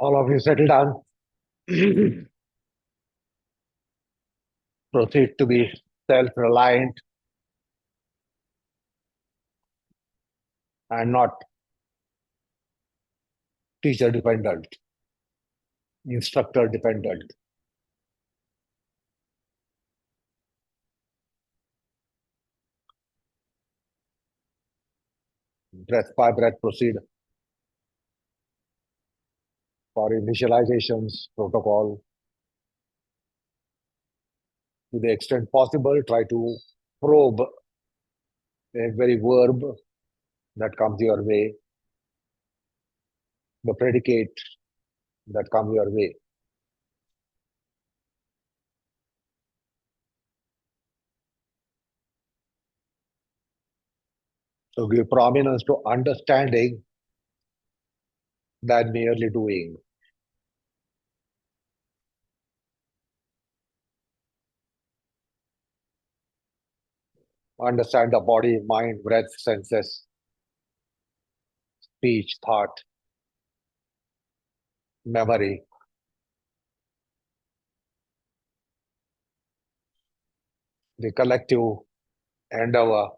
All of you settle down. Proceed to be self-reliant and not teacher dependent, instructor dependent. Breath by breath proceed for initializations protocol. To the extent possible, try to probe every verb that comes your way, the predicate that comes your way. So give prominence to understanding than merely doing. Understand the body, mind, breath, senses, speech, thought, memory, the collective endeavor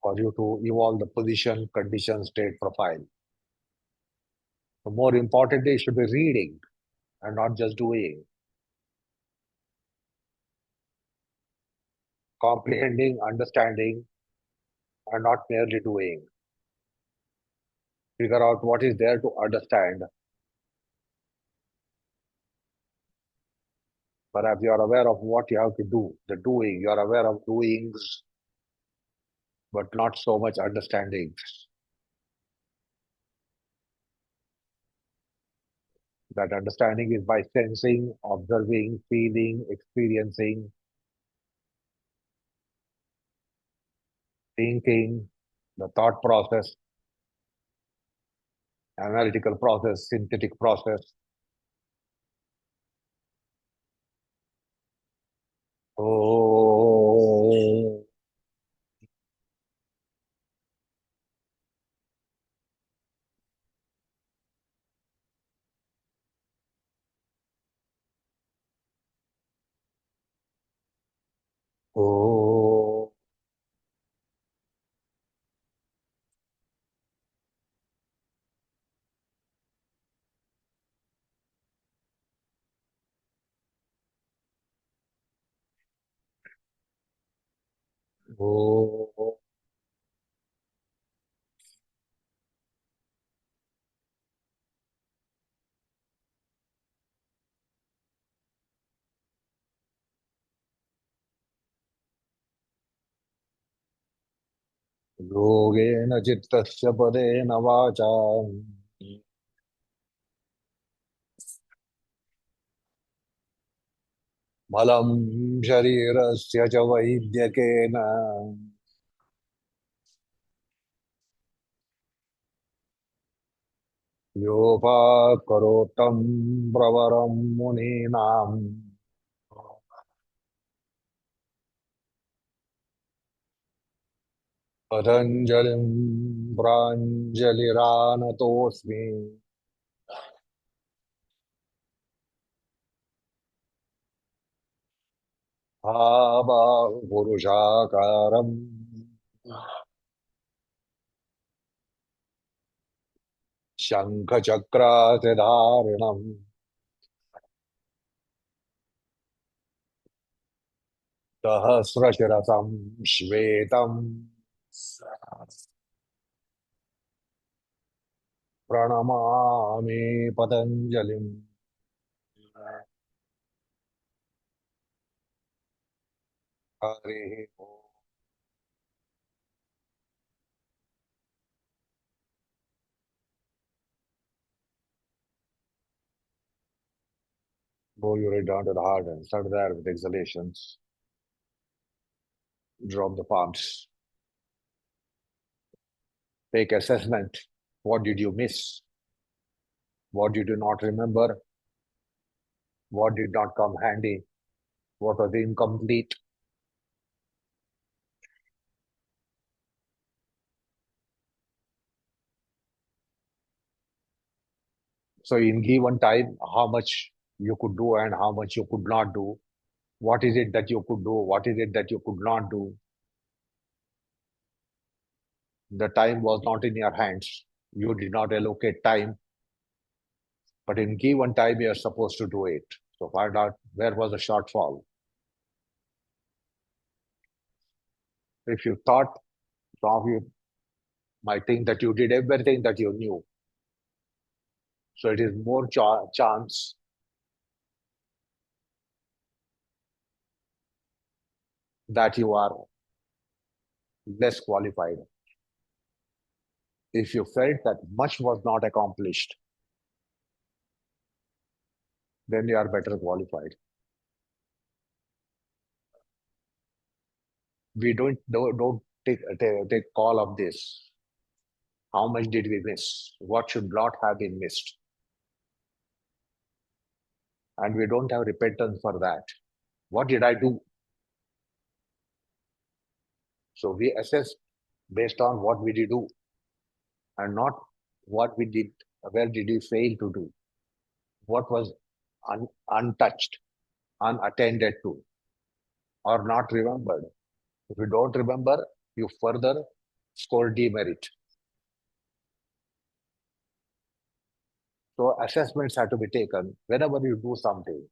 for you to evolve the position, condition, state, profile. So more importantly, you should be reading and not just doing, comprehending, understanding, and not merely doing. Figure out what is there to understand. Perhaps you are aware of what you have to do, the doing. You are aware of doings, but not so much understanding. That understanding is by sensing, observing, feeling, experiencing, thinking, the thought process, analytical process, synthetic process. Oh, oh, oh. योगेन चित्तस्य पदेन वाचा बलं शरीरस्य च वैद्यकेन योपाकरोत्तं प्रवरं मुनीनाम् पतञ्जलिं प्राञ्जलिरानतोऽस्मि आबाहुपुरुषाकारम् शङ्खचक्रातिधारिणम् सहस्रशिरसं श्वेतम् प्रणमामि पतञ्जलिम् हरिः ओम्। Bow your head down to the heart and start there with exhalations. Drop the palms. Take assessment. What did you miss? What did you not remember? What did not come handy? What was incomplete? So in given time, how much you could do and how much you could not do. What is it that you could do? What is it that you could not do? The time was not in your hands. You did not allocate time, but in given time, you are supposed to do it. So find out where was the shortfall. If you thought, some of you might think that you did everything that you knew. So it is more chance that you are less qualified. If you felt that much was not accomplished, then you are better qualified. We don't take call of this. How much did we miss? What should not have been missed? And we don't have repentance for that. What did I do? So we assess based on what we did do and not what we did, where did we fail to do? What was untouched, unattended to, or not remembered? If you don't remember, you further score demerit. So assessments have to be taken whenever you do something,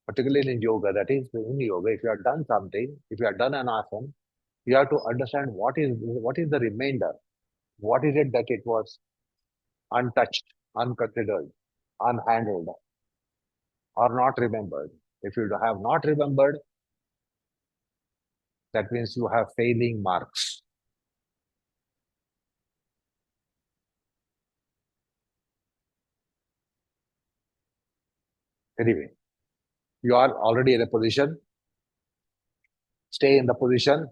particularly in yoga. That is, in yoga, if you have done something, if you have done an asana, you have to understand what is the remainder. What is it that it was untouched, unconsidered, unhandled, or not remembered? If you have not remembered, that means you have failing marks. Anyway, you are already in a position, stay in the position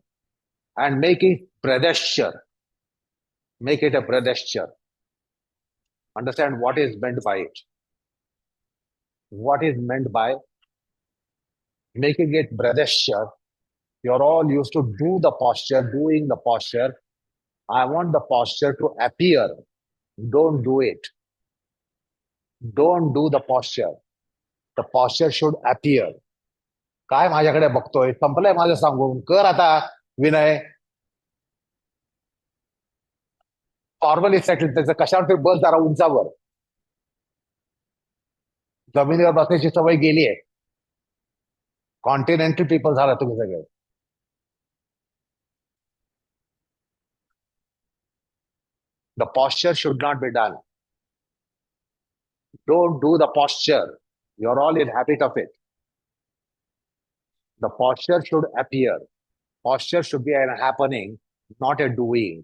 and make it predesture. Make it a predesture. Understand what is meant by it. What is meant by making it predesture. You're all used to do the posture, doing the posture. I want the posture to appear. Don't do it. Don't do the posture. The posture should appear. काय माझ्याकडे बघतोय संपलंय माझं सांगून कर आता विनय formally settle त्याचं कशावर तरी बस जरा उंचावर जमिनीवर बसायची सवय गेली आहे कॉन्टिनेंटल पीपल झाला तुम्ही सगळे The posture should not be done. Don't do the posture. You're all in habit of it. The posture should appear. Posture should be a happening, not a doing.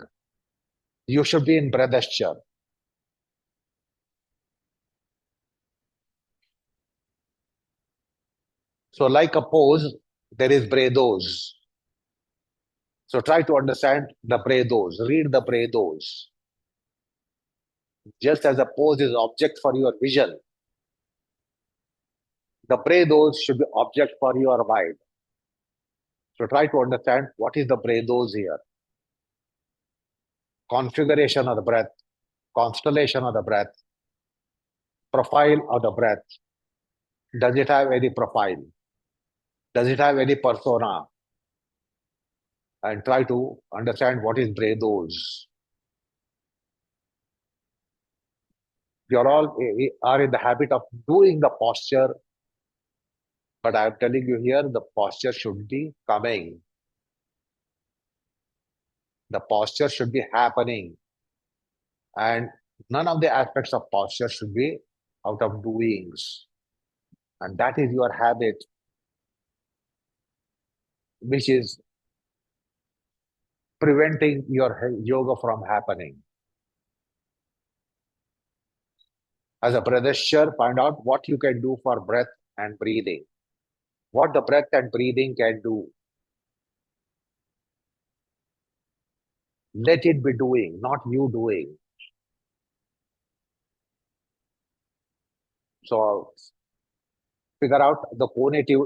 You should be in predesture. So, like a pose, there is breathos. So, try to understand the breathos. Read the breathos. Just as a pose is object for your vision, the breathos should be object for your mind. So, try to understand what is the breathos here. Configuration of the breath, constellation of the breath, profile of the breath. Does it have any profile? Does it have any persona? And try to understand what is breathos. You're all are in the habit of doing the posture, but I'm telling you here, the posture should be coming. The posture should be happening. And none of the aspects of posture should be out of doings. And that is your habit, which is preventing your yoga from happening. As a predesher, find out what you can do for breath and breathing. What the breath and breathing can do. Let it be doing, not you doing. So figure out the cognitive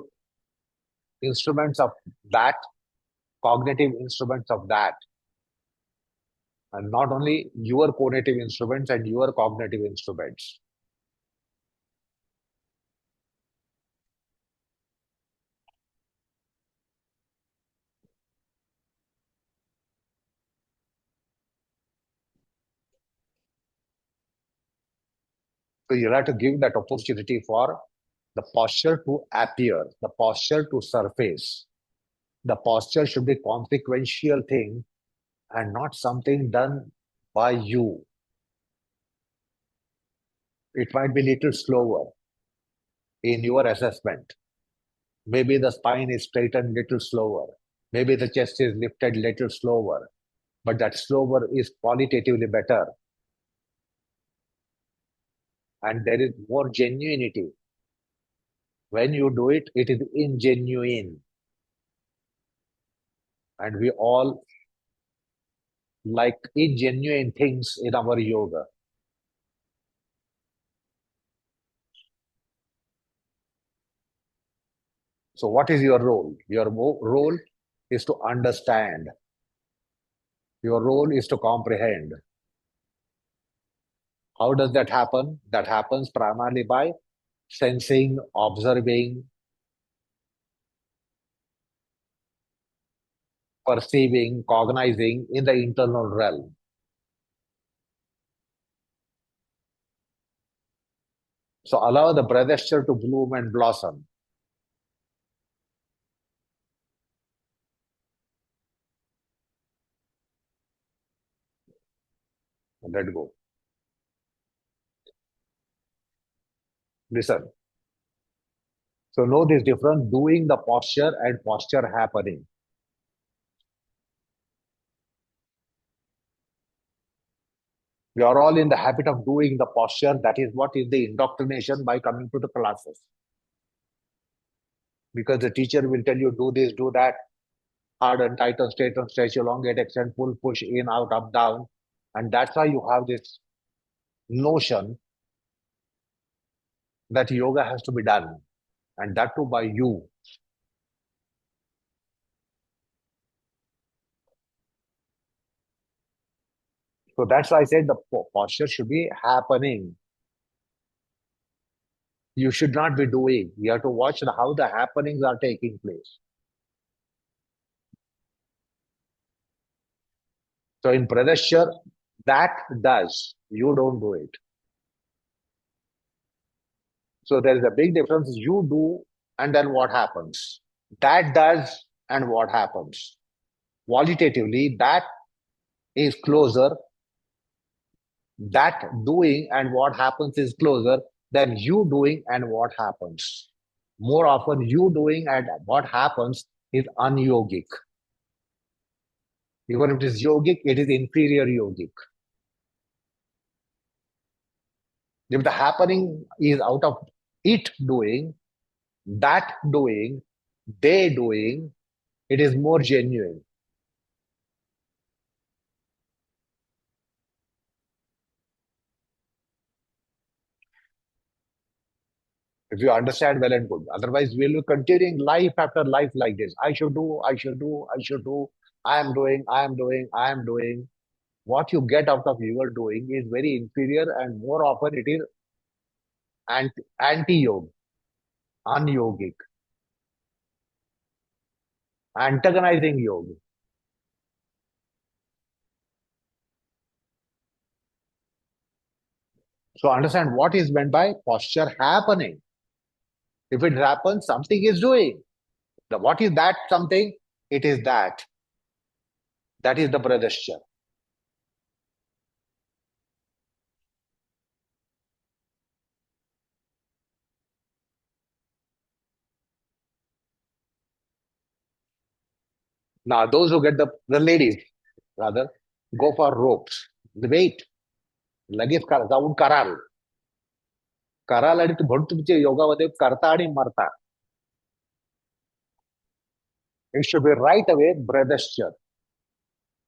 instruments of that, cognitive instruments of that. and not only your cognitive instruments and your cognitive instruments. So you have to give that opportunity for the posture to appear, the posture to surface. The posture should be consequential thing and not something done by you. It might be little slower in your assessment. Maybe the spine is straightened little slower. Maybe the chest is lifted little slower. But that slower is qualitatively better. And there is more genuinity. When you do it, it is ingenuine. And we all like ingenuine things in our yoga. So, what is your role? Your role is to understand. Your role is to comprehend. How does that happen? That happens primarily by sensing, observing, perceiving, cognizing in the internal realm. So, allow the breathesture to bloom and blossom. Let go. Listen. So, know this difference doing the posture and posture happening. We are all in the habit of doing the posture. That is what is the indoctrination by coming to the classes. Because the teacher will tell you, do this, do that, harden, tighten, straighten, stretch, elongate, extend, pull, push, in, out, up, down. And that's why you have this notion that yoga has to be done. And that too by you. So that's why I said the posture should be happening. You should not be doing. You have to watch how the happenings are taking place. So in Pradeshar, that does. You don't do it. So there is a big difference. You do, and then what happens? That does, and what happens? Qualitatively, that is closer. That doing and what happens is closer than you doing and what happens. More often, you doing and what happens is unyogic. Even if it is yogic, it is inferior yogic. If the happening is out of it doing, that doing, they doing, it is more genuine. If you understand well and good. Otherwise, we'll be continuing life after life like this. I should do, I should do, I should do. I am doing, I am doing, I am doing. What you get out of your doing is very inferior and more often it is anti-yoga, unyogic, antagonizing yoga. So understand what is meant by posture happening. If it happens, something is doing. What is that something? It is that. That is the Pradeshya. Now, those who get the ladies, rather, go for ropes. Wait. लगेच जाऊन कराल. कराल आणि म्हणून तुमच्या योगामध्ये करता आणि मरता. It should be right away Pradeshya.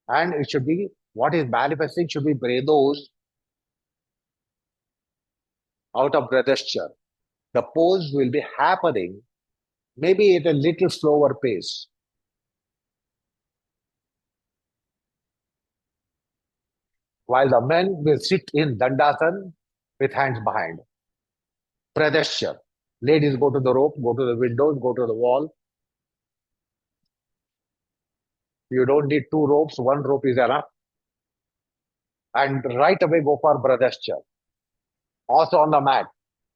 And it should be what is manifesting should be breathos out of Pradeshya. The pose will be happening maybe at a little slower pace. while the men will sit in Dandasana with hands behind. Pradesha. Ladies go to the rope, go to the windows, go to the wall. You don't need two ropes, one rope is enough. And right away go for Pradesha. Also on the mat,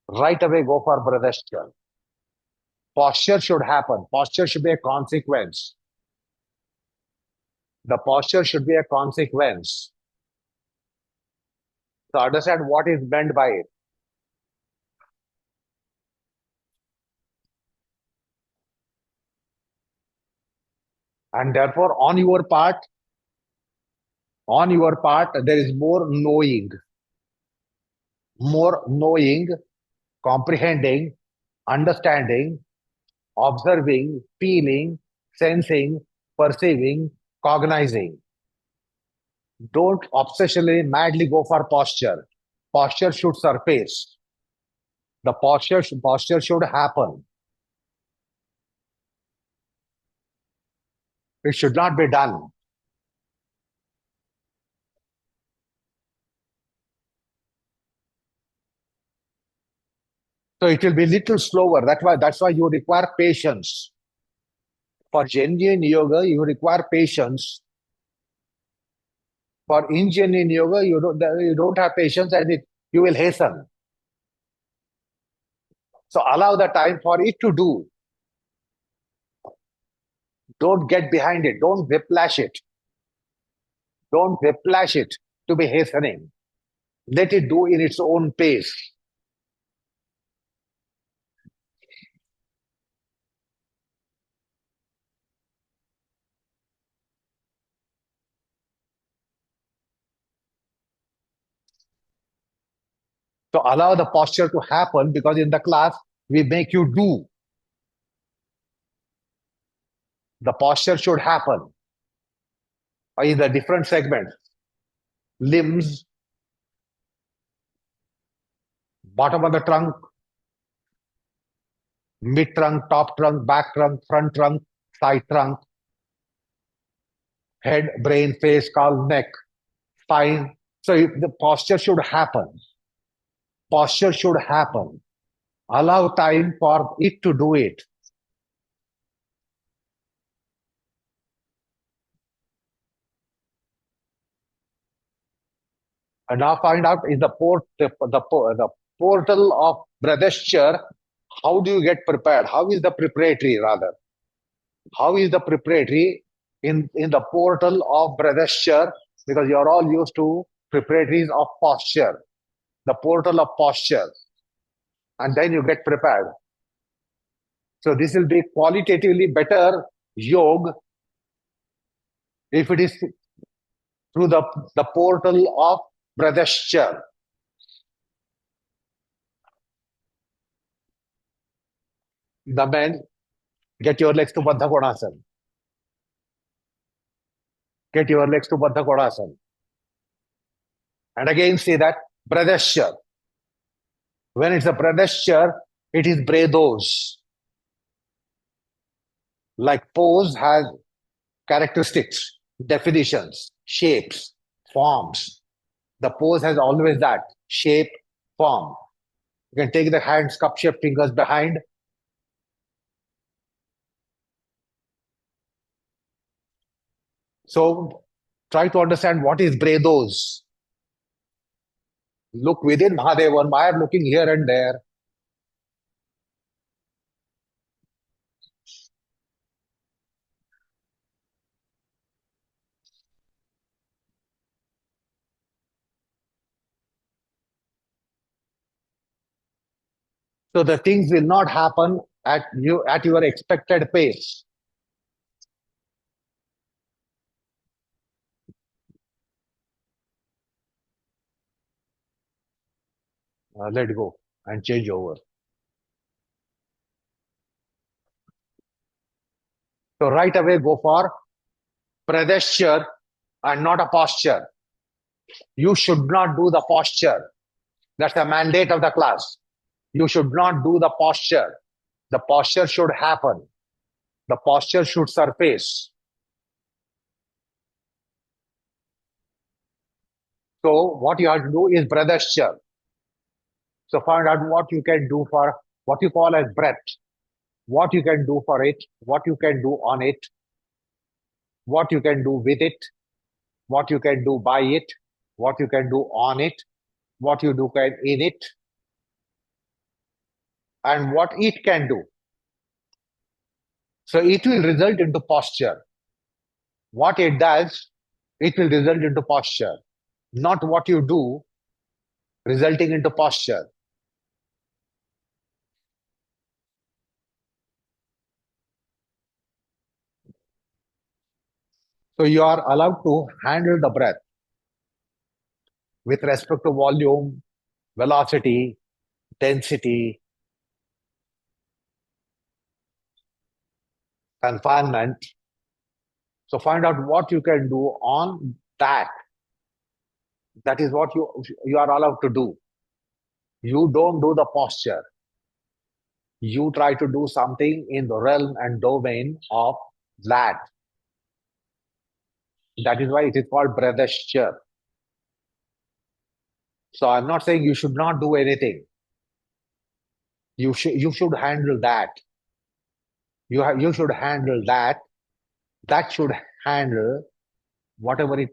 right away go for Pradesha. Posture should happen. Posture should be a consequence. The posture should be a consequence. So understand what is meant by it. And therefore, on your part, there is more knowing, comprehending, understanding, observing, feeling, sensing, perceiving, cognizing. Don't obsessionally, madly go for posture. Posture should surface. The posture should happen. It should not be done. So it will be little slower. That's why you require patience. For genuine yoga, you require patience. For ingenuine yoga, you don't have patience and you will hasten. So allow the time for it to do. Don't get behind it. Don't whiplash it. Don't whiplash it to be hastening. Let it do in its own pace. So allow the posture to happen because in the class, we make you do. The posture should happen in the different segments. Limbs, bottom of the trunk, mid trunk, top trunk, back trunk, front trunk, side trunk, head, brain, face, skull, neck, spine. So the posture should happen. Posture should happen. Allow time for it to do it. And now find out is the portal of Bradeshwar. How do you get prepared? How is the preparatory rather? How is the preparatory in the portal of Bradeshwar? Because you're all used to preparatories of posture, the portal of posture, and then you get prepared. So this will be qualitatively better yoga if it is through the portal of Bradeshwar. The men get your legs to Baddha Konasana. Get your legs to Baddha Konasana. And again say that Bradeshwar. When it's a Bradeshwar, it is Bredos. Like pose has characteristics, definitions, shapes, forms. The pose has always that shape, form. You can take the hands, cup shaped fingers behind. So try to understand what is Bredos. Look within Mahadevan. Why am looking here and there? So the things will not happen at your expected pace. Let go and change over. So right away go for Pradeshwar and not a posture. You should not do the posture. That's the mandate of the class. You should not do the posture. The posture should happen. The posture should surface. So what you have to do is breathesture. So find out what you can do for what you call as breath, what you can do for it, what you can do on it, what you can do with it, what you can do by it, what you can do on it, what you do can in it, and what it can do. So it will result into posture. What it does, it will result into posture, not what you do resulting into posture. So you are allowed to handle the breath with respect to volume, velocity, density, confinement. So find out what you can do on that. That is what you are allowed to do. You don't do the posture. You try to do something in the realm and domain of that. That is why it is called breathesture. So I'm not saying you should not do anything. You should handle that. You should handle that. That should handle whatever it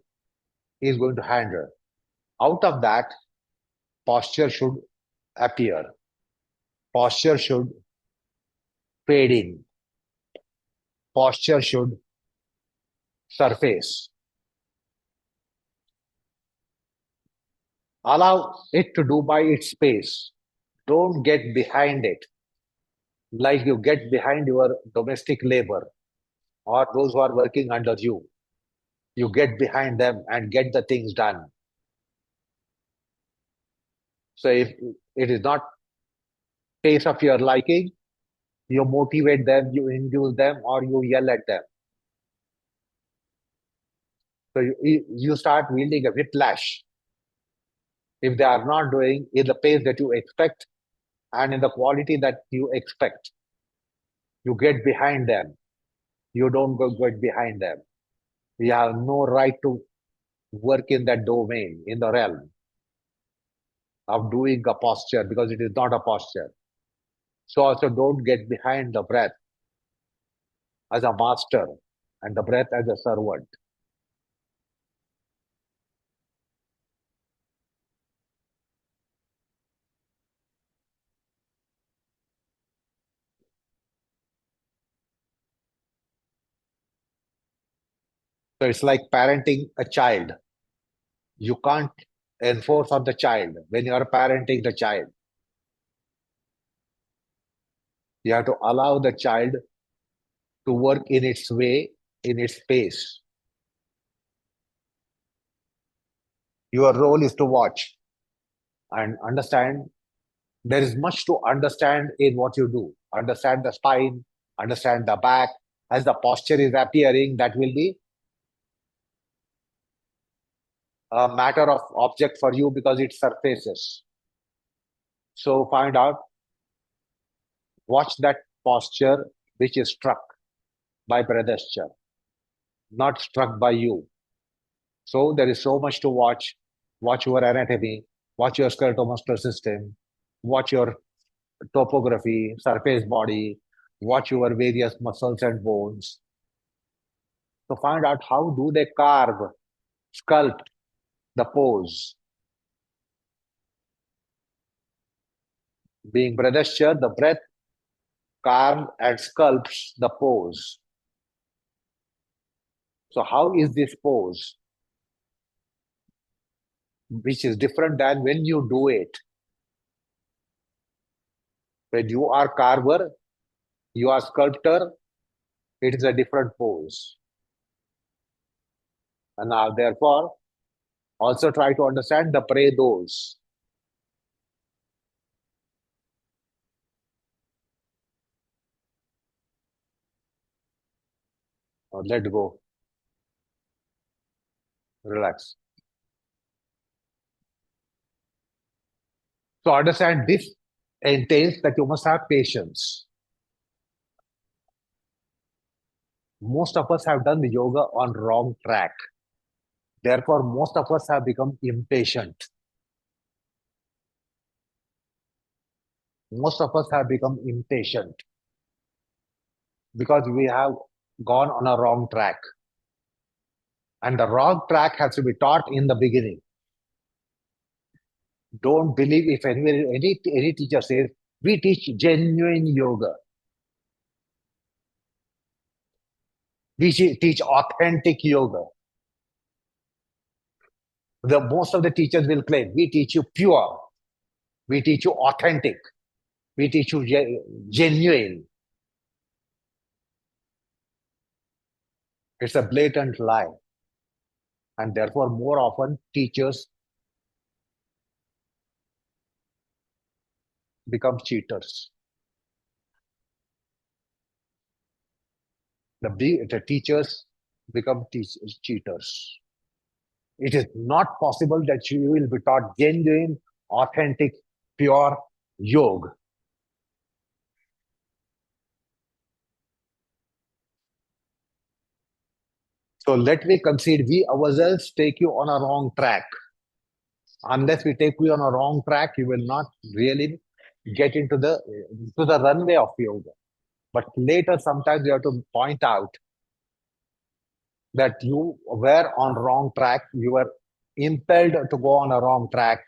is going to handle. Out of that, posture should appear. Posture should fade in. Posture should surface. Allow it to do by its pace. Don't get behind it like you get behind your domestic labor or those who are working under you. You get behind them and get the things done. So if it is not pace of your liking, you motivate them, you induce them, or you yell at them. So you start wielding a whiplash if they are not doing in the pace that you expect and in the quality that you expect. You get behind them. You don't go get behind them. You have no right to work in that domain, in the realm of doing a posture because it is not a posture. So also don't get behind the breath as a master and the breath as a servant. So it's like parenting a child. You can't enforce on the child when you are parenting the child. You have to allow the child to work in its way, in its pace. Your role is to watch and understand. There is much to understand in what you do. Understand the spine, understand the back. As the posture is appearing, that will be a matter of object for you because it surfaces. So find out, watch that posture which is struck by predesture, not struck by you. So there is so much to watch. Watch your anatomy, watch your skeletal system, watch your topography, surface body, watch your various muscles and bones. So find out how do they carve, sculpt the pose. Being predesture, the breath carves and sculpts the pose. So how is this pose, which is different than when you do it? When you are carver, you are sculptor, it is a different pose. And now, therefore, also try to understand the pray those. Let go, relax. So understand this entails that you must have patience. Most of us have done the yoga on wrong track. Therefore, most of us have become impatient. Most of us have become impatient because we have gone on a wrong track. And the wrong track has to be taught in the beginning. Don't believe if any teacher says, we teach genuine yoga. We teach authentic yoga. The most of the teachers will claim, we teach you pure. We teach you authentic. We teach you genuine. It's a blatant lie. And therefore, more often, teachers become cheaters. The teachers become cheaters. It is not possible that you will be taught genuine, authentic, pure yoga. So let me concede, we ourselves take you on a wrong track. Unless we take you on a wrong track, you will not really get into the runway of yoga. But later, sometimes you have to point out that you were on wrong track. You were impelled to go on a wrong track,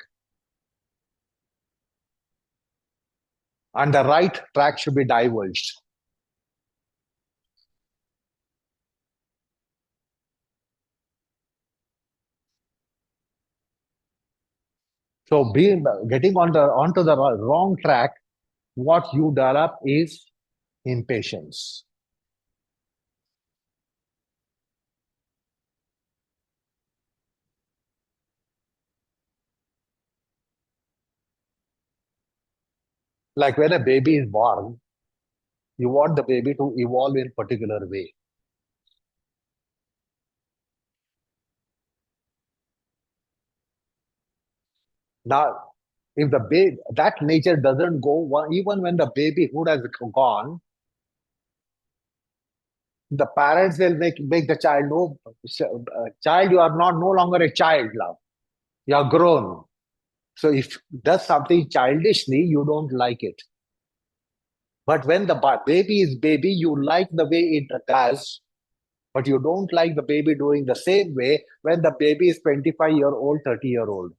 and the right track should be divulged. So, getting onto the wrong track, what you develop is impatience. Like when a baby is born, you want the baby to evolve in particular way. Now, if the baby that nature doesn't go, even when the babyhood has gone, the parents will make the child know, child, you are not no longer a child now. You are grown. So if does something childishly, you don't like it. But when the baby is baby, you like the way it does, but you don't like the baby doing the same way when the baby is 25-year-old, 30-year-old.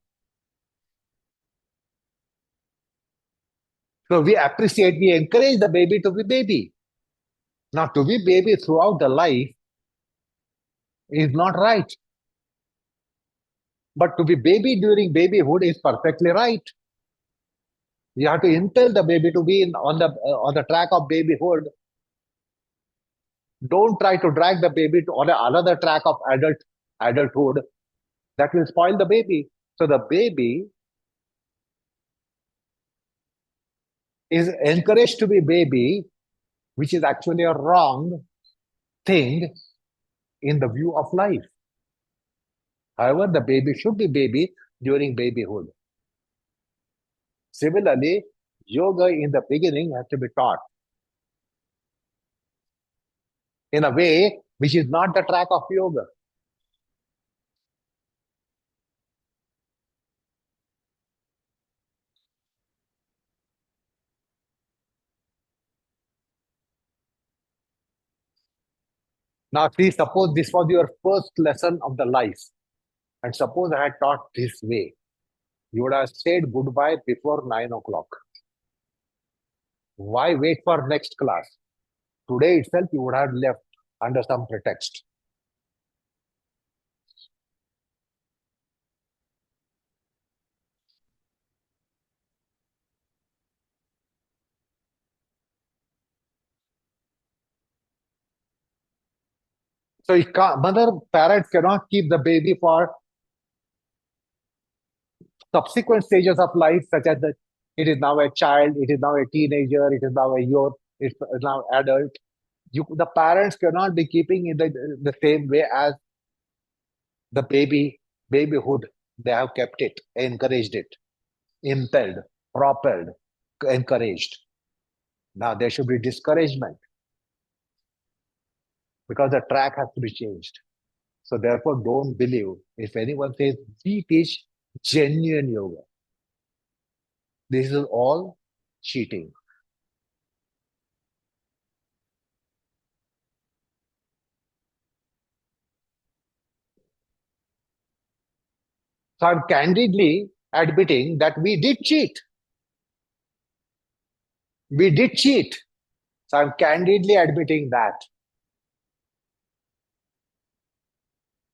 So we appreciate, we encourage the baby to be baby. Now, to be baby throughout the life is not right. But to be baby during babyhood is perfectly right. You have to impel the baby to be on the track of babyhood. Don't try to drag the baby to on another track of adulthood. That will spoil the baby. So the baby is encouraged to be baby, which is actually a wrong thing in the view of life. However, the baby should be baby during babyhood. Similarly, yoga in the beginning has to be taught in a way which is not the track of yoga. Now, see, suppose this was your first lesson of the life, and suppose I had taught this way, you would have said goodbye before 9 o'clock. Why wait for next class? Today itself, you would have left under some pretext. So, mother parents cannot keep the baby for subsequent stages of life, such as it is now a child, it is now a teenager, it is now a youth, it's now adult. The parents cannot be keeping in the same way as the babyhood. They have kept it, encouraged it, impelled, propelled, encouraged. Now there should be discouragement because the track has to be changed. So therefore, don't believe if anyone says we teach genuine yoga. This is all cheating. So I'm candidly admitting that we did cheat. We did cheat. So I'm candidly admitting that.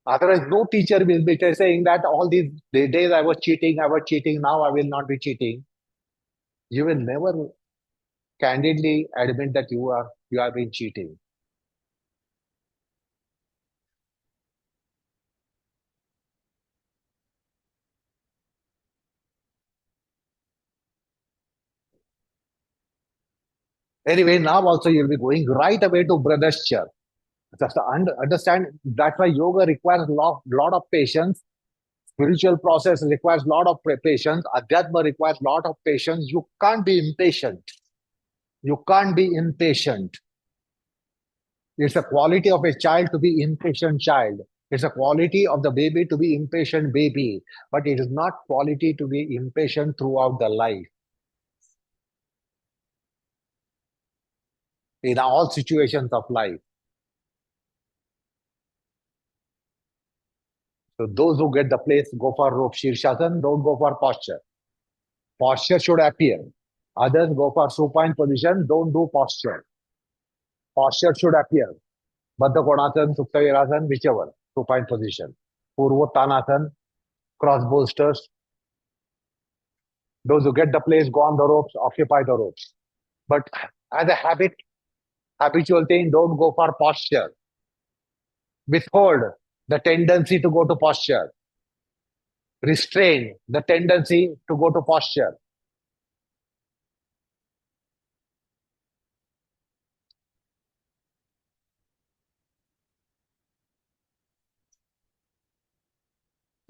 Otherwise, no teacher will be saying that all these days I was cheating, now I will not be cheating. You will never candidly admit that you have been cheating. Anyway, now also you'll be going right away to brother's chair. Just to understand that's why yoga requires lot of patience. Spiritual process requires lot of patience. Adhyatma requires lot of patience. You can't be impatient. You can't be impatient. It's a quality of a child to be impatient child. It's a quality of the baby to be impatient baby. But it is not quality to be impatient throughout the life. In all situations of life. So those who get the place go for rope shirshasana, don't go for posture. Posture should appear. Others go for supine position, don't do posture. Posture should appear. Baddha Konasana, Sukta Virasana, whichever, supine position. Purvottanasana, cross bolsters. Those who get the place, go on the ropes, occupy the ropes. But as a habitual thing, don't go for posture. Withhold the tendency to go to posture. Restrain the tendency to go to posture.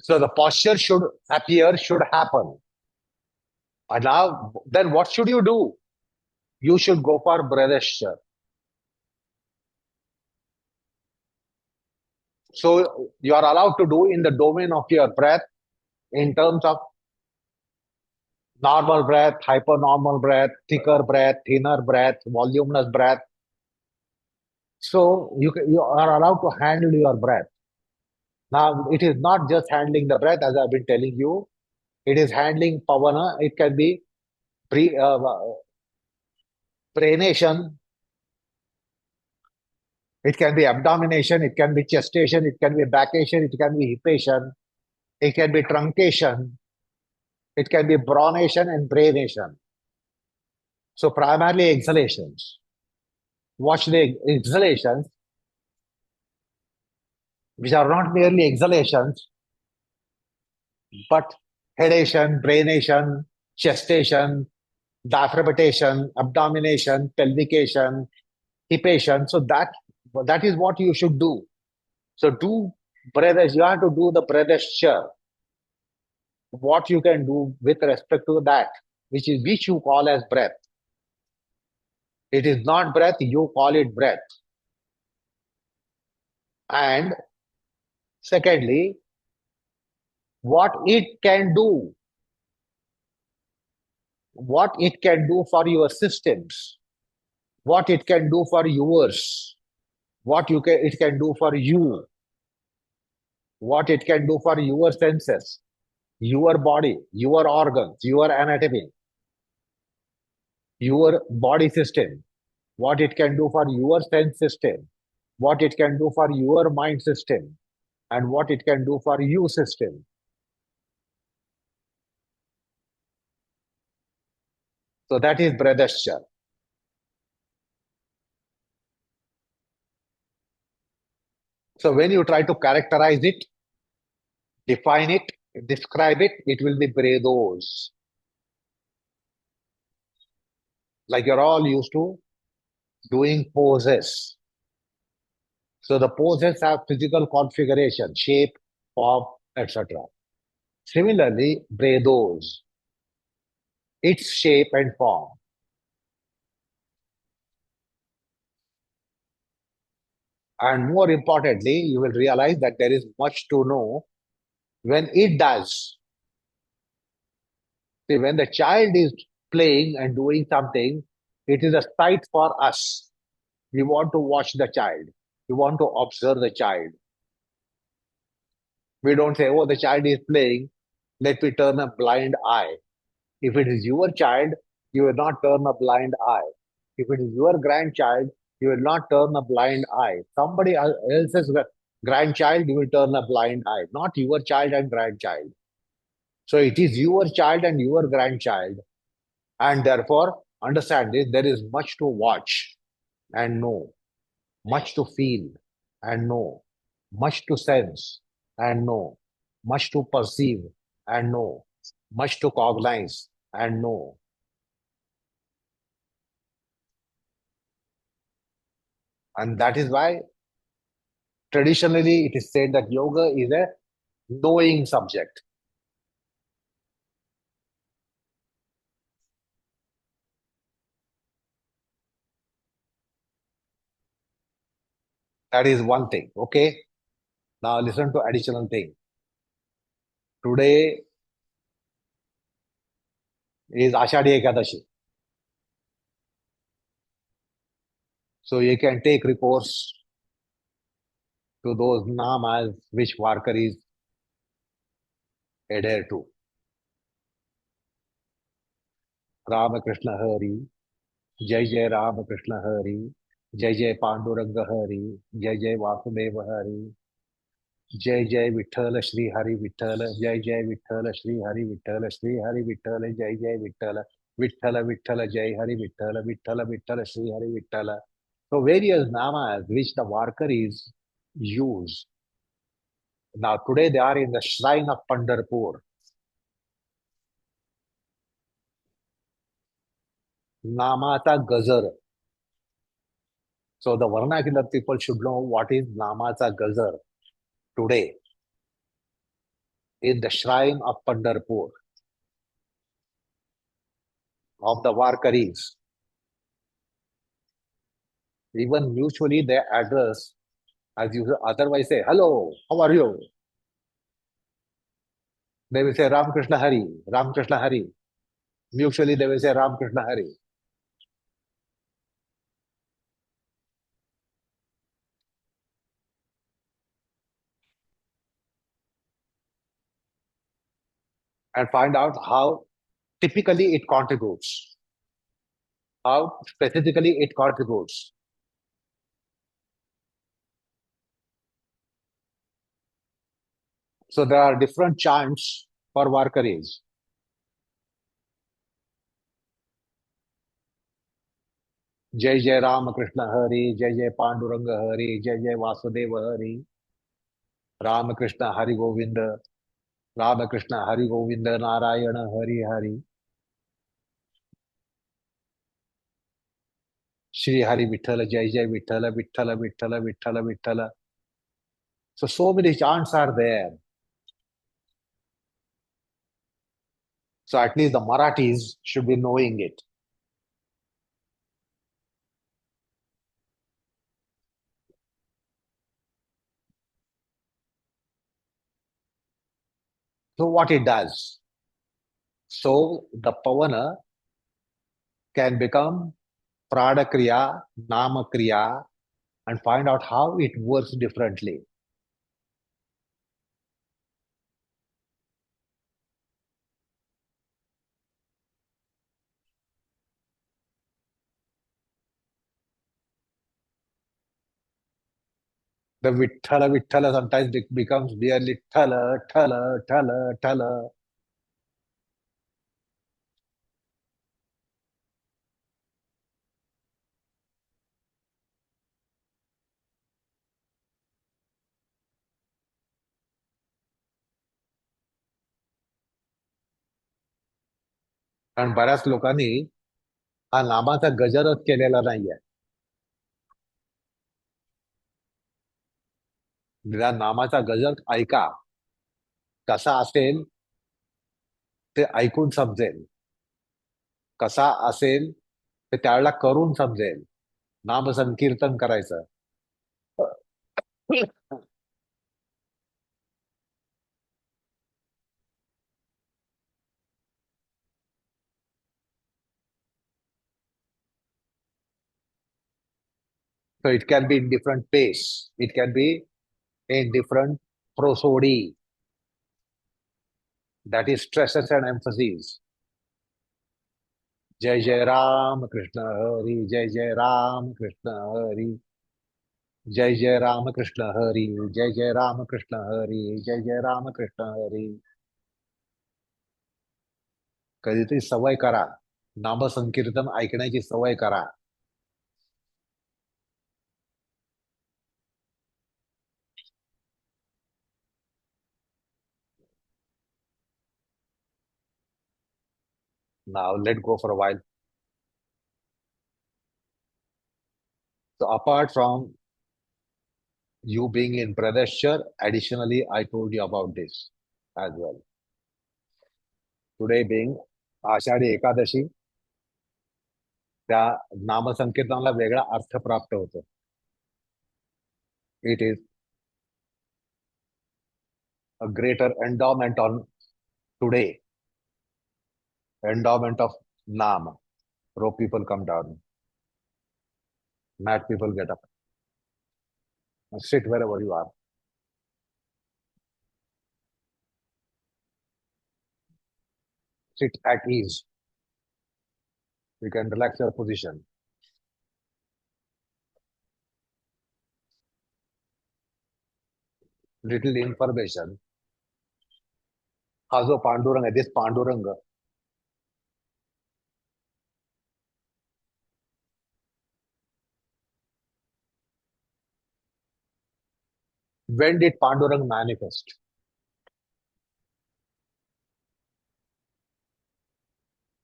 So the posture should appear, should happen. And now, then what should you do? You should go for Bradesha. So you are allowed to do in the domain of your breath in terms of normal breath, hypernormal breath, thicker breath, thinner breath, voluminous breath. So you are allowed to handle your breath. Now, it is not just handling the breath, as I've been telling you. It is handling pavana. It can be pre, pranation. It can be abdomination. It can be chestation. It can be backation. It can be hipation. It can be truncation. It can be bronation and braination. So primarily exhalations. Watch the exhalations, which are not merely exhalations, but hedation, braination, chestation, diaphragmatation, abdomination, pelvication, hipation. So that is what you should do. So do breath. You have to do the breath sure. What you can do with respect to that, which you call as breath. It is not breath, you call it breath. And secondly, what it can do, what it can do for your systems, what it can do for yours, it can do for you, what it can do for your senses, your body, your organs, your anatomy, your body system, what it can do for your sense system, what it can do for your mind system, and what it can do for you system. So that is Bradascha. So when you try to characterize it, define it, describe it, it will be Bredos. Like you're all used to doing poses. So the poses have physical configuration, shape, form, etc. Similarly, Bredos, its shape and form. And more importantly, you will realize that there is much to know when it does. See, when the child is playing and doing something, it is a sight for us. We want to watch the child. We want to observe the child. We don't say, oh, the child is playing. Let me turn a blind eye. If it is your child, you will not turn a blind eye. If it is your grandchild, you will not turn a blind eye. Somebody else's grandchild, you will turn a blind eye, not your child and grandchild. So it is your child and your grandchild. And therefore, understand this, there is much to watch and know, much to feel and know, much to sense and know, much to perceive and know, much to cognize and know. And that is why traditionally it is said that yoga is a knowing subject. That is one thing. Okay. Now listen to additional thing. Today is Ashadi Ekadashi. So you can take recourse to those namas which Varkaris adhere to. Ramakrishna Hari, Jai Jai Ramakrishna Hari, Jai Jai Panduranga Hari, Jai Jai Vasudeva Hari, Jai Jai Vithala Shri Hari Vithala, Jai Jai Vithala Shri Hari Vithala, Shri Hari Vithala, Jai Jai Vithala, Vithala Vithala Jai Hari Vithala, Vithala Vithala Shri Hari Vithala. So various namas which the Varkaris use. Now today they are in the shrine of Pandharpur. Namata Gazar. So the vernacular people should know what is Namata Gazar today in the shrine of Pandharpur of the Varkaris. Even mutually they address as you otherwise say, hello, how are you? They will say Ram Krishna Hari, Ram Krishna Hari. Mutually they will say Ram Krishna Hari. And find out how typically it contributes, how specifically it contributes. So there are different chants for Varkaris. Jai Jai Ram Krishna Hari, Jai Jai Panduranga Hari, Jai Jai Vasudeva Hari, Ram Krishna Hari Govinda, Ram Krishna Hari Govinda, Narayana Hari Hari, Shri Hari Vithala, Jai Jai Vithala, Vithala, Vithala, Vithala, Vithala. So many chants are there. So at least the Marathis should be knowing it. So what it does? So the Pavana can become Pradakriya, Namakriya, and find out how it works differently. The Vithala Vithala sometimes it becomes merely Thala, Thala, Thala, Thala. कारण बऱ्याच लोकांनी हा नामाचा गजरच केलेला नाहीये. त्या नामाचा गजर ऐका कसा असेल ते ऐकून समजेल, कसा असेल ते त्यावेळेला करून समजेल. नामसंकीर्तन करायचं. So it can be in different pace. It can be in different prosody. That is stresses and emphases. Jai Jai Ram Krishna Hari, Jai Jai Ram Krishna Hari, Jai Jai Ram Krishna Hari, Jai Jai Ram Krishna Hari, Jai Jai Ram Krishna Hari. कधीतरी सवय करा. नामसंकीर्तन ऐकण्याची सवय करा. Now let go for a while. So apart from you being in Pradeshwar, additionally, I told you about this as well. Today being Ashadhi Ekadashi, त्या नामसंकीर्तनाला वेगळा अर्थ प्राप्त होतो. It is a greater endowment on today, endowment of Nam. Broke people come down, mad people get up. Sit wherever you are. Sit at ease. You can relax your position. Little information. हा जो पांडुरंग आहे, this Pandurang, when did Pandurang manifest?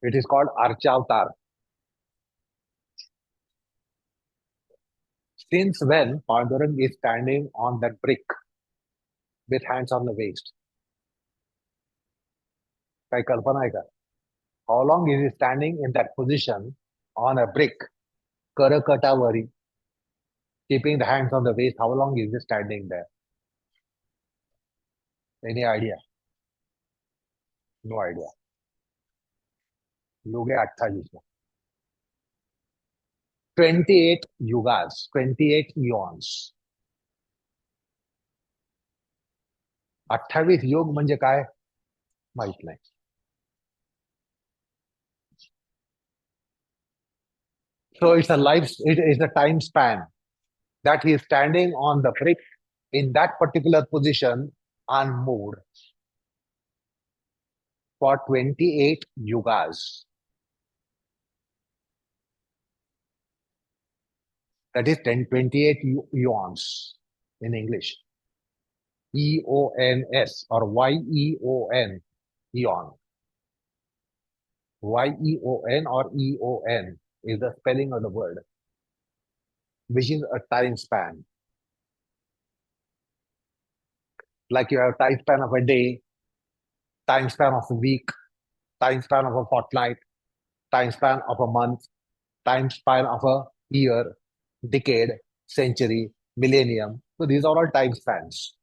It is called Archavtar. Since when Pandurang is standing on that brick with hands on the waist? काही कल्पना आहे का? How long is he standing in that position on a brick, Karakatawari, keeping the hands on the waist? How long is he standing there? Any idea? No idea. लोग 28 में. 28 yugas, 28 eons. 28 योग म्हणजे काय माहित नाही. So it's a life, it is a time span that he is standing on the brick in that particular position unmoved for 28 yugas. That is 28 eons in English. EONS or YEON, eon. YEON or EON is the spelling of the word, which is a time span. Like you have time span of a day, time span of a week, time span of a fortnight, time span of a month, time span of a year, decade, century, millennium. So these are all time spans.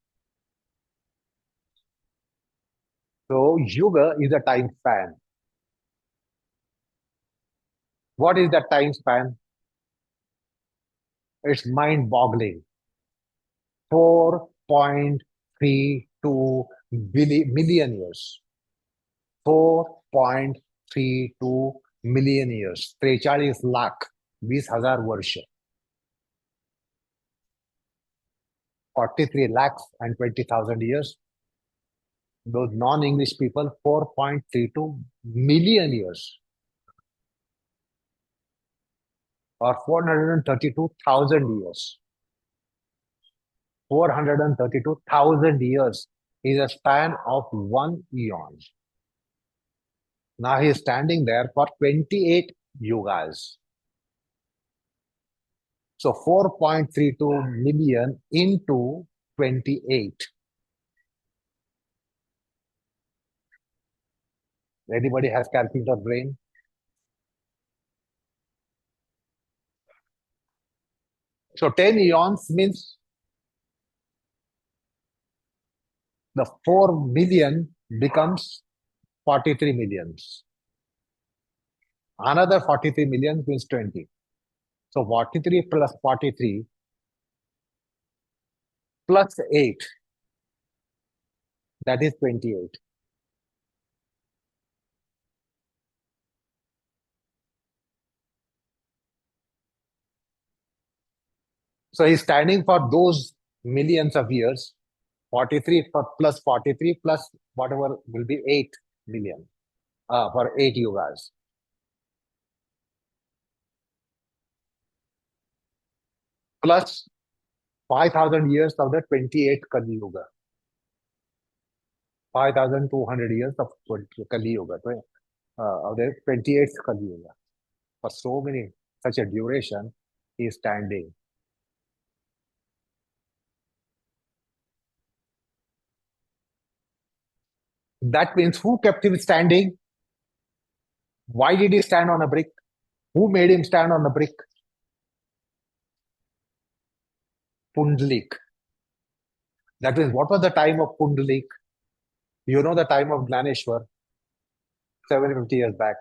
So Yuga is a time span. What is that time span? It's mind-boggling. 4.32 million years. 4.32 million years. 43 lakh 20,000 वर्ष. 43 lakhs and 20,000 years. Those non-English people, 4.32 million years. Or 432,000 years. 432,000 years is a span of 1 eon. Now he is standing there for 28 yugas. So 4.32 million into 28. Anybody has calculator brain? So 10 eons means The 4 million becomes 43 millions. Another 43 million means 20. So 43 plus 43 plus 8, that is 28. So he's standing for those millions of years. 43 plus 43 plus whatever will be 8 million for 8 yugas. Plus 5,000 years of the 28 Kali Yuga. 5,200 years of Kali Yuga. Of the 28th Kali Yuga. For so many, such a duration, he is standing. That means who kept him standing? Why did he stand on a brick? Who made him stand on a brick? Pundalik. That means what was the time of Pundalik? You know the time of Glaneshwar, 750 years back.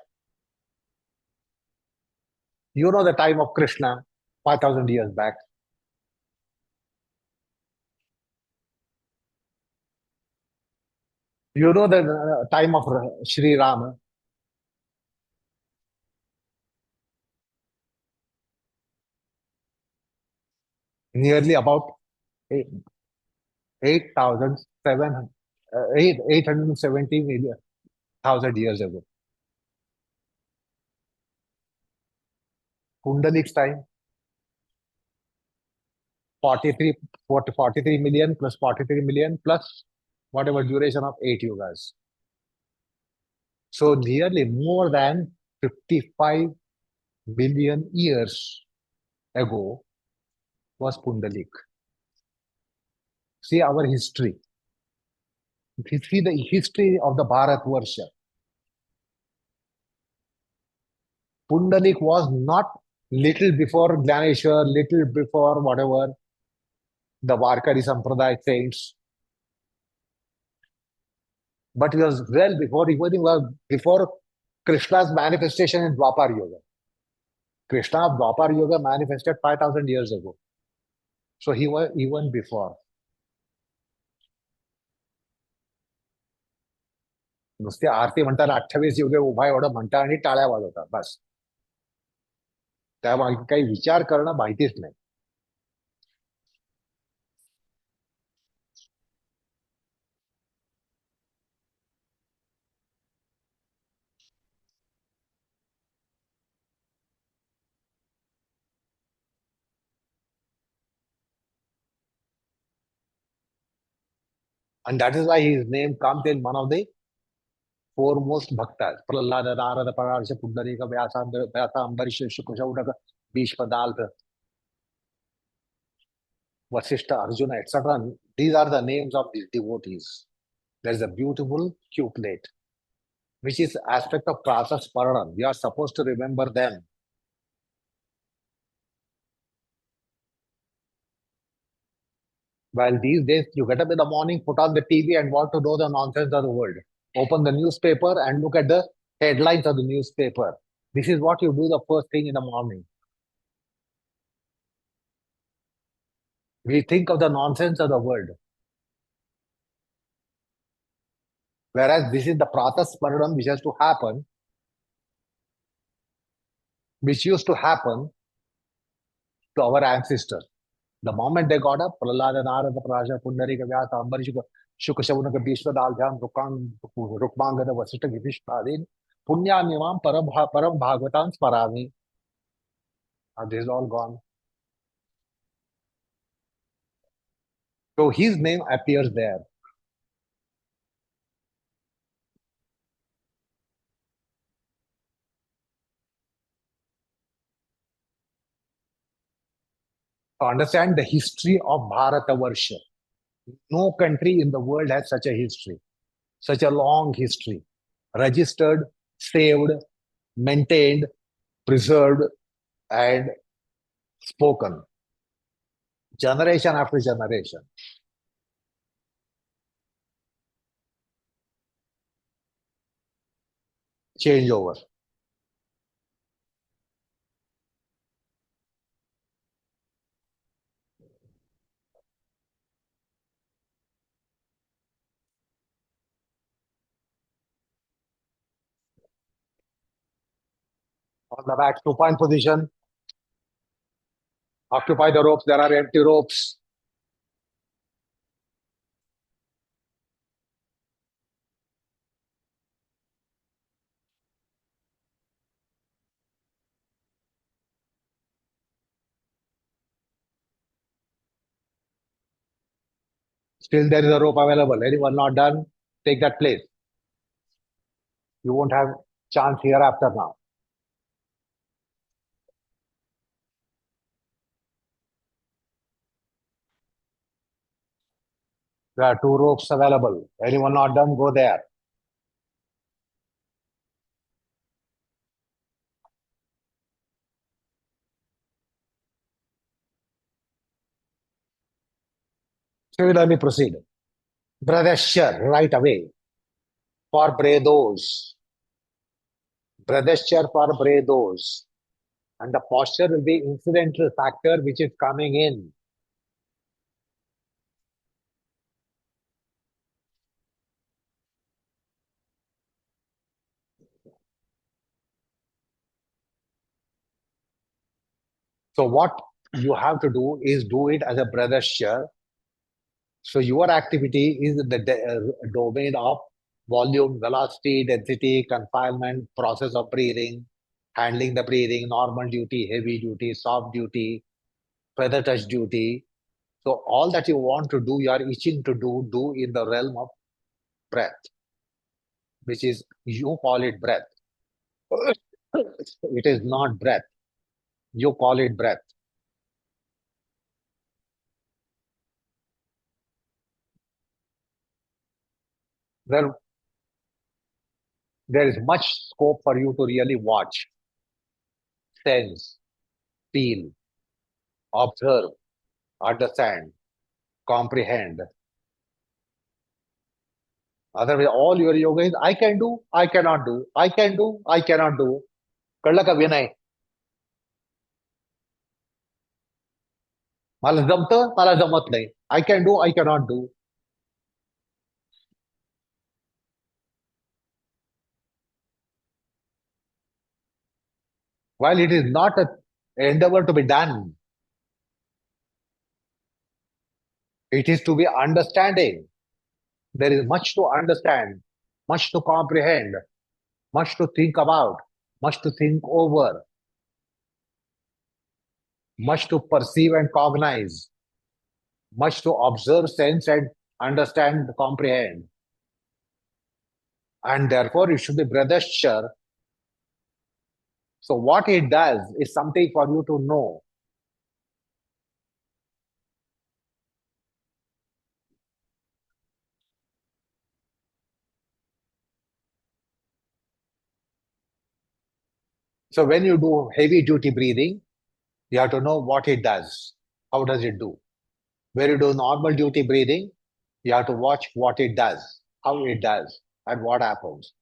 You know the time of Krishna, 5,000 years back. You know the time of Sri Rama, nearly about 8,700, 870 million thousand years ago. Kundalik's time, 43, 43 million plus 43 million plus whatever duration of 8 yugas. So nearly more than 55 billion years ago was Pundalik. See our history. See the history of the Bharat Varsha. Pundalik was not little before Glaneshwar, little before whatever the Varkari Sampradaya saints, but he was well before, even he was before Krishna's manifestation in Dwapar Yoga. Krishna of Dwapar Yoga manifested 5,000 years ago. So he was even before. नुसते आरती म्हणताना 28 युगे उभा एवढं म्हणता आणि टाळ्या वाजवतात बस. त्यामागे काही विचार करणं माहितीच नाही. And that is why his name comes in one of the foremost bhaktas. Prahlada, Narada, Pararsa, Pundarika, Vyasa, Vyasa, Ambarish, Shukashaudaka, Bhishmadalta, Vasishta, Arjuna, etc. These are the names of these devotees. There is a beautiful couplet, which is aspect of Prasas Paranam. We are supposed to remember them. While these days, you get up in the morning, put on the TV and want to know the nonsense of the world. Open the newspaper and look at the headlines of the newspaper. This is what you do the first thing in the morning. We think of the nonsense of the world. Whereas this is the Pratasparanam which has to happen, which used to happen to our ancestors. The moment they got up, Prahlada, Narada, Prasha, Pundarika, Vyasa, Ambarisha, Shukashavanaka, Bhishmadalbhyam, Rukmangada, Vasishtha, Gipishpadin, Punyamimam, Param Bhagavatam, Sparami. And this is all gone. So his name appears there. To understand the history of Bharatavarsha, no country in the world has such a history, such a long history, registered, saved, maintained, preserved, and spoken, generation after generation. changeover. On the back, 2 point position. Occupy the ropes. There are empty ropes. Still, there is a rope available. Anyone not done, take that place. You won't have chance hereafter now. There are 2 ropes available. Anyone not done, go there. Similarly, proceed. Bradeshar, right away. For Bredos. Bradeshar for Bredos. And the posture will be incidental factor which is coming in. So what you have to do is do it as a Bradeshar. So your activity is the domain of volume, velocity, density, confinement, process of breathing, handling the breathing, normal duty, heavy duty, soft duty, feather touch duty. So all that you want to do, you are itching to do in the realm of breath, which is you call it breath. It is not breath. You call it breath. There, there is much scope for you to really watch, sense, feel, observe, understand, comprehend. Otherwise, all your yoga is I can do, I cannot do, I can do, I cannot do. कळलं का विनय? मला जमतं, मला जमत नाही. I can do, I cannot do. While it is not a endeavor to be done, it is to be understanding. There is much to understand, much to comprehend, much to think about, much to think over, much to perceive and cognize, much to observe, sense, and understand, comprehend. And therefore, it should be Bradeshar. So, what it does is something for you to know. So, when you do heavy duty breathing, you have to know what it does. How does it do? When you do normal duty breathing, you have to watch what it does, how it does, and what happens.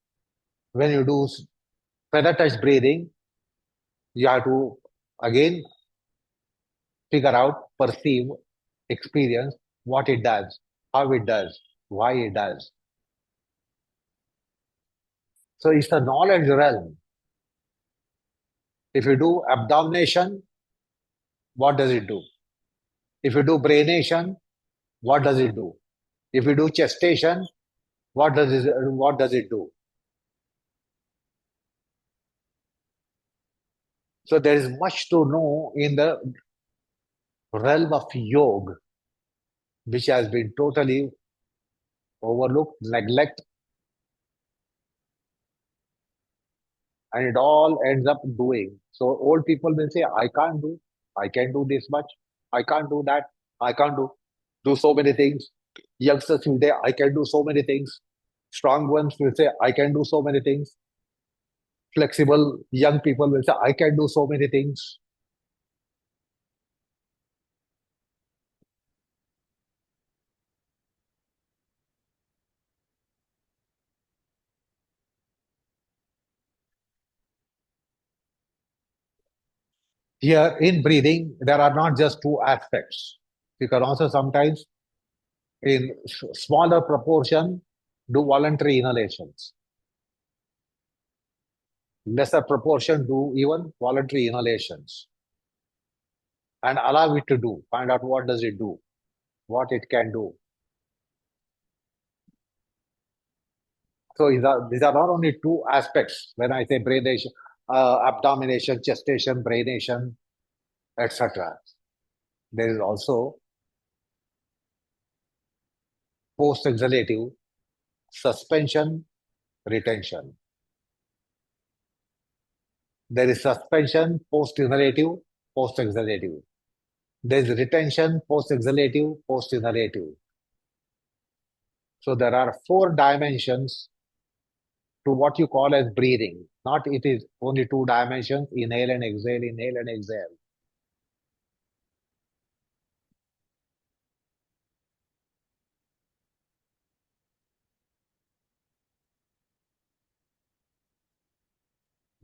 When you do feather touch breathing, you have to again figure out, perceive, experience what it does, how it does, why it does. So it's the knowledge realm. If you do abdomination, what does it do? If you do braination, what does it do? If you do gestation, what does it do? So there is much to know in the realm of yoga, which has been totally overlooked, neglected, and it all ends up doing. So old people will say, I can't do, I can do this much, I can't do that, I can't do so many things. Youngsters will say, I can do so many things. Strong ones will say, I can do so many things. Flexible young people will say, I can do so many things. Here in breathing, there are not just two aspects. You can also sometimes, in smaller proportion, do voluntary inhalations. Lesser proportion, do even voluntary inhalations. And allow it to do. Find out what does it do, what it can do. So these are not only two aspects. When I say braination, abdomination, gestation, braination, etc., there is also post-exhalative, suspension, retention. There is suspension, post-inhalative, post-exhalative. There is retention, post-exhalative, post-inhalative. So there are four dimensions to what you call as breathing. Not it is only two dimensions, inhale and exhale, inhale and exhale.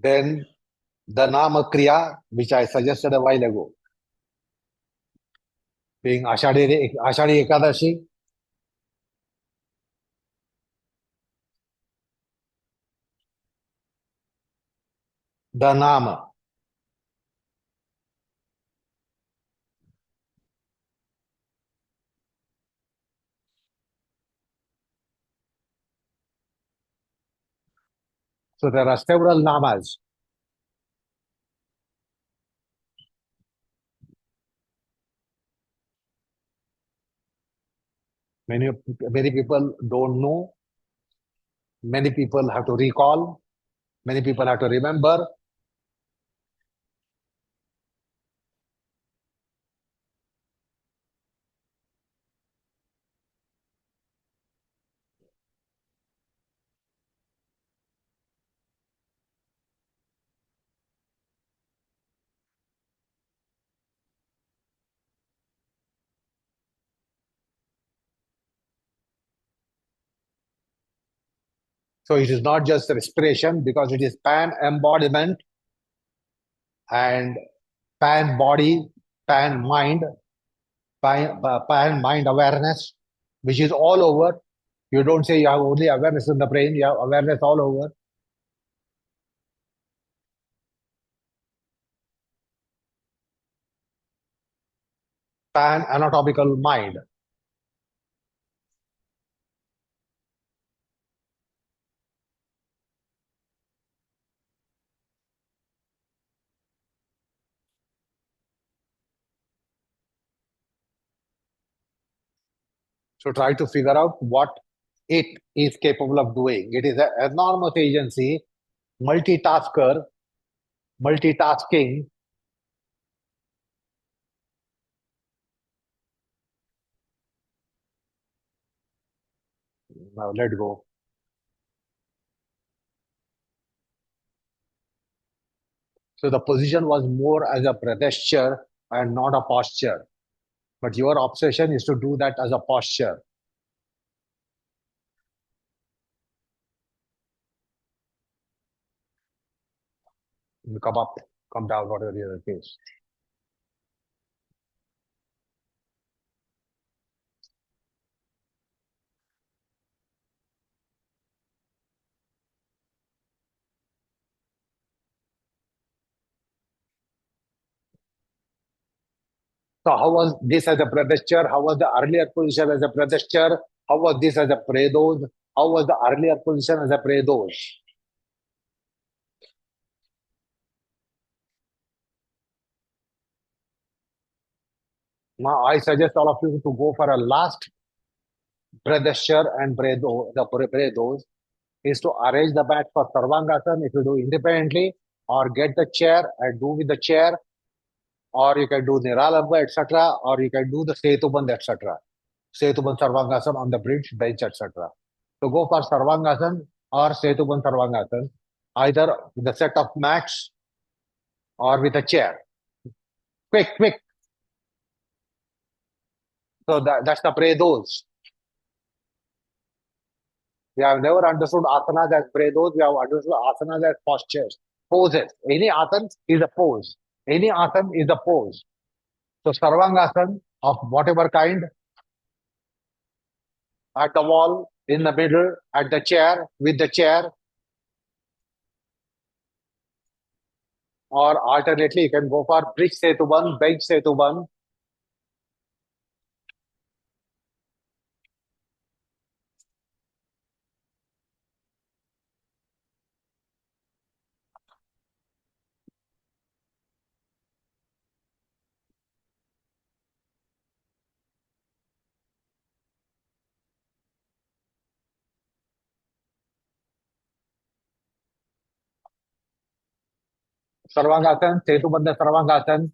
Then the Nama Kriya, which I suggested a while ago, being Ashadi Ekadashi, the Nama. So there are several Namas. Many, many people don't know. Many people have to recall. Many people have to remember. So it is not just respiration because it is pan embodiment and pan body, pan mind, pan mind awareness, which is all over. You don't say you have only awareness in the brain, you have awareness all over. Pan anatomical mind. So try to figure out what it is capable of doing. It is an enormous agency, multitasker, multitasking. Now let go. So the position was more as a gesture and not a posture. But your obsession is to do that as a posture. You come up, come down, whatever your case. So how was this as a gesture? How was the earlier position as a gesture? How was this as a predos? How was the earlier position as a predos? Now I suggest all of you to go for a last Pradeshar and Predo, the Predos is to arrange the mat for Sarvangasana if you do independently, or get the chair and do with the chair, or you can do Niralamba, etc., or you can do the Setuband, etc. Setuband Sarvangasana on the bridge, bench, etc. So go for Sarvangasana or Setuband Sarvangasana, either with a set of mats or with a chair. Quick, quick. So that's the Predos. We have never understood asanas as predos. We have understood asanas as postures, poses. Any asana is a pose. Any asana is a pose. So Sarvangasana of whatever kind, at the wall, in the middle, at the chair, with the chair, or alternately you can go for bridge setuban, bench setuban. Sarvangasana, setubandha Sarvangasana,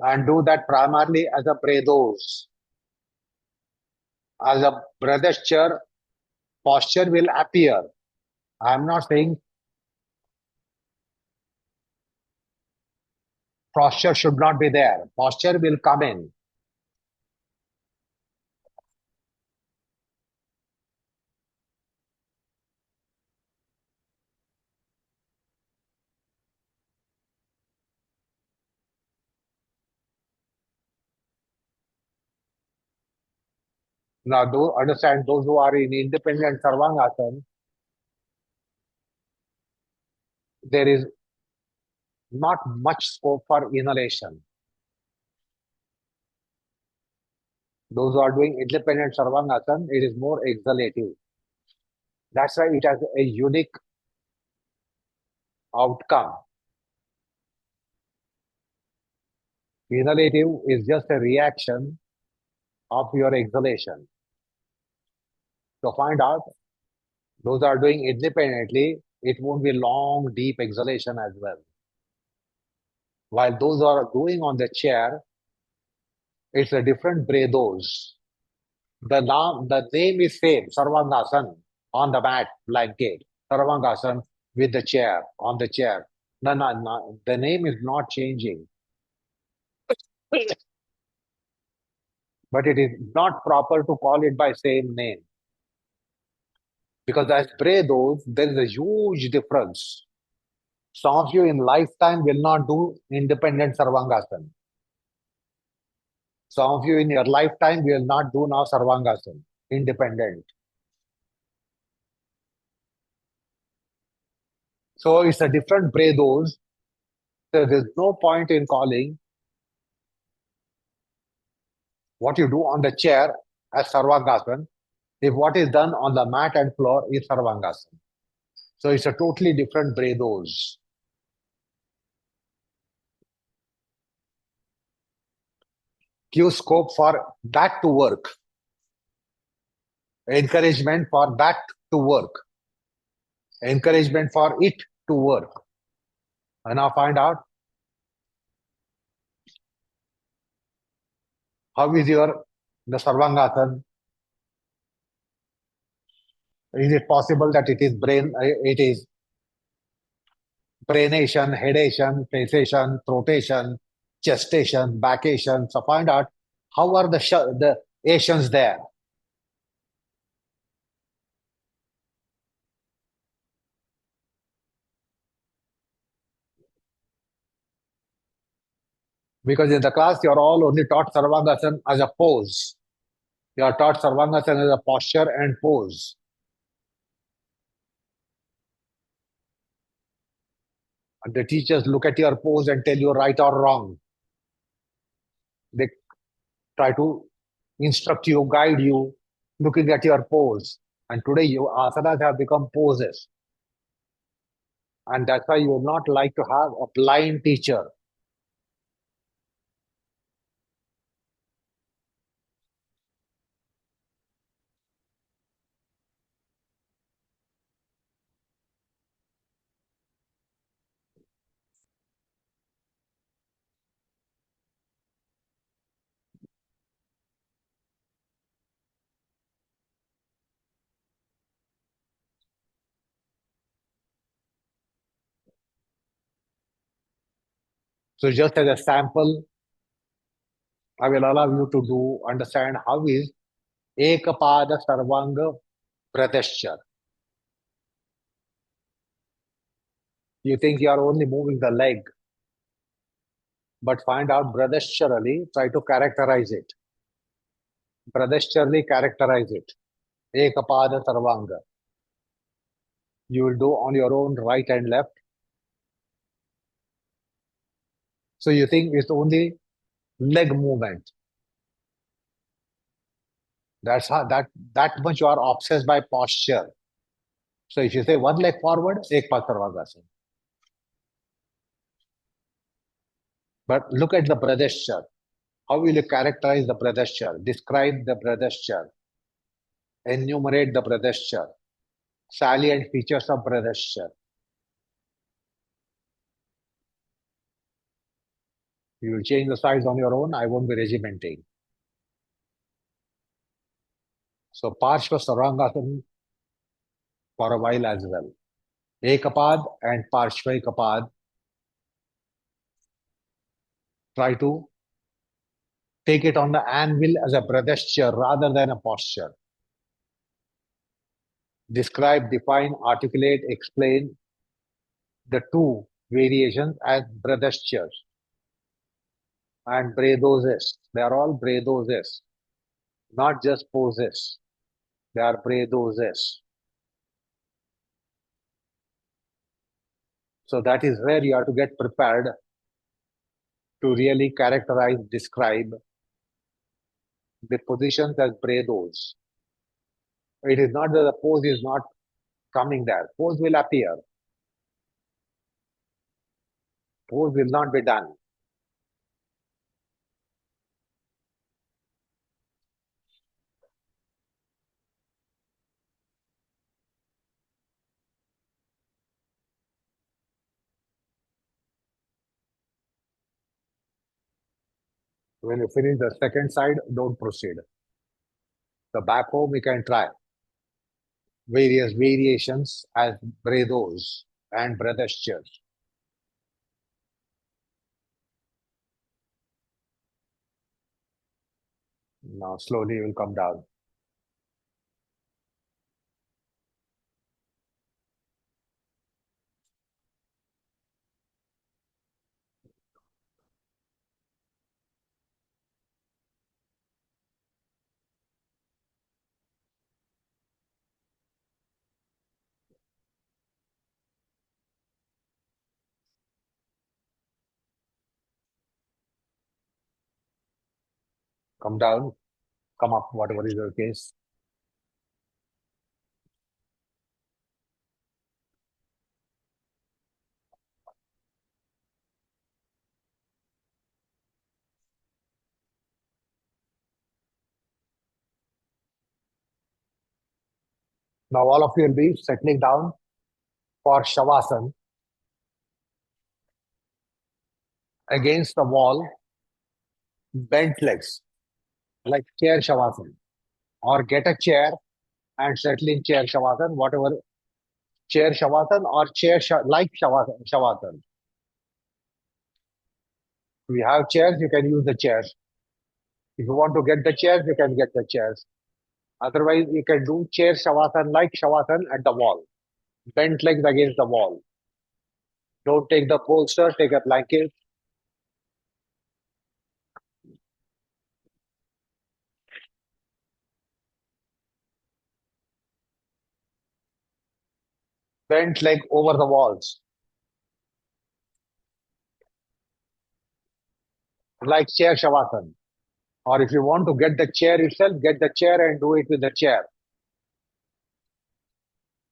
and do that primarily as a prados. As a brother posture will appear. I am not saying posture should not be there. Posture will come in. Now, do understand those who are in independent Sarvangasana, there is not much scope for inhalation. Those who are doing independent Sarvangasana, it is more exhalative. That's why it has a unique outcome. Inhalative is just a reaction of your exhalation. So find out those are doing independently, it won't be long, deep exhalation as well. While those are doing on the chair, it's a different breathos. The name is same, Sarvangasana, on the mat, blanket. Sarvangasana with the chair, on the chair. No, no, no. The name is not changing. But it is not proper to call it by same name. Because as breathos, there is a huge difference. Some of you in lifetime will not do independent Sarvangasana. Some of you in your lifetime will not do now Sarvangasana, independent. So it's a different breathos. So there's no point in calling what you do on the chair as Sarvangasana if what is done on the mat and floor is Sarvangasana. So it's a totally different breathos. Give scope for that to work. Encouragement for that to work. Encouragement for it to work. And now find out how is your the Sarvangasana. Is it possible that it is braination, headation, faceation, throatation, chestation, backation? So find out how are the Asians there. Because in the class, you're all only taught Sarvangasana as a pose. You are taught Sarvangasana as a posture and pose. And the teachers look at your pose and tell you right or wrong. They try to instruct you, guide you, looking at your pose. And today, your asanas have become poses. And that's why you would not like to have a blind teacher. So just as a sample, I will allow you to do understand how is Ekapada Sarvanga Pradeshya. You think you are only moving the leg, but find out Pradeshyarali, try to characterize it. Pradeshyarali, characterize it. Ekapada Sarvanga. You will do on your own right and left. So you think it's only leg movement. That's how that much you are obsessed by posture. So if you say one leg forward, Ekpada Sarvanga. But look at the Pradeshya. How will you characterize the Pradeshya? Describe the Pradeshya. Enumerate the Pradeshya. Salient features of Pradeshya. You will change the size on your own. I won't be regimenting. So Parshva Sarangasana for a while as well. Ekapad and Parshva Ekapad. Try to take it on the anvil as a Pradeshya rather than a posture. Describe, define, articulate, explain the two variations as Pradeshyas and Bredoses. They are all Bredoses, not just poses. They are Bredoses. So that is where you have to get prepared to really characterize, describe the positions as Bredos. It is not that the pose is not coming there. Pose will appear. Pose will not be done. When you finish the second side, don't proceed. The back home, we can try various variations as Bredos and Bredestures. Now slowly you will come down. Come down, come up, whatever is your case. Now all of you will be settling down for Shavasana against the wall, bent legs, like chair Shavasana. Or get a chair and settle in chair Shavasana, whatever chair Shavasana or like Shavasana. If you have chairs, you can use the chairs. If you want to get the chairs, you can get the chairs. Otherwise, you can do chair Shavasana like Shavasana at the wall. Bent legs against the wall. Don't take the bolster, take a blanket. Bent leg over the walls. Like chair Shavasana. Or if you want to get the chair itself, get the chair and do it with the chair.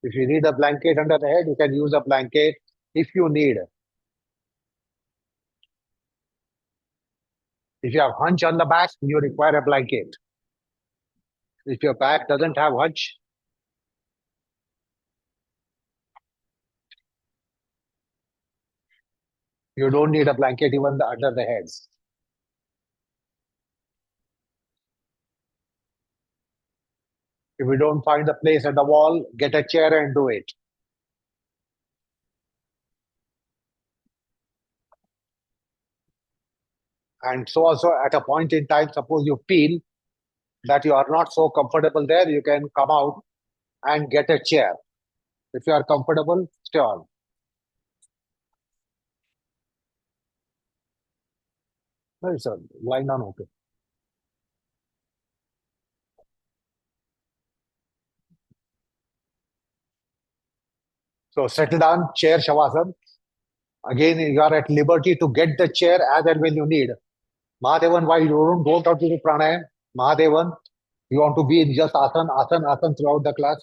If you need a blanket under the head, you can use a blanket if you need. If you have hunch on the back, you require a blanket. If your back doesn't have hunch, you don't need a blanket even under the head. If you don't find the place at the wall, get a chair and do it. And so also at a point in time, suppose you feel that you are not so comfortable there, you can come out and get a chair. If you are comfortable, stay on. No, sir, lying down, okay. So settle down, chair Shavasana. Again, you are at liberty to get the chair as and when you need. Mahadevan, why you don't have to do pranayam? Mahadevan, you want to be in just asana throughout the class?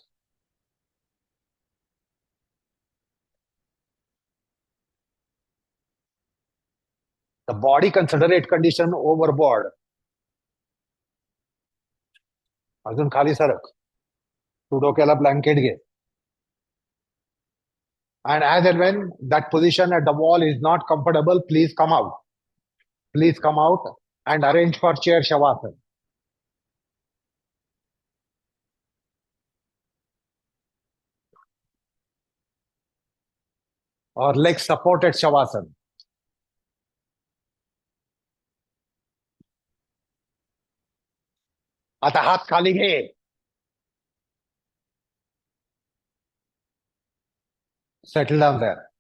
The body considerate condition overboard. अजून खाली सरक तू डोक्याला blanket घे. And as and when that position at the wall is not comfortable, please come out. Please come out and arrange for chair Shavasana. Or leg supported Shavasana. आता हात खाली घे. Settle down there.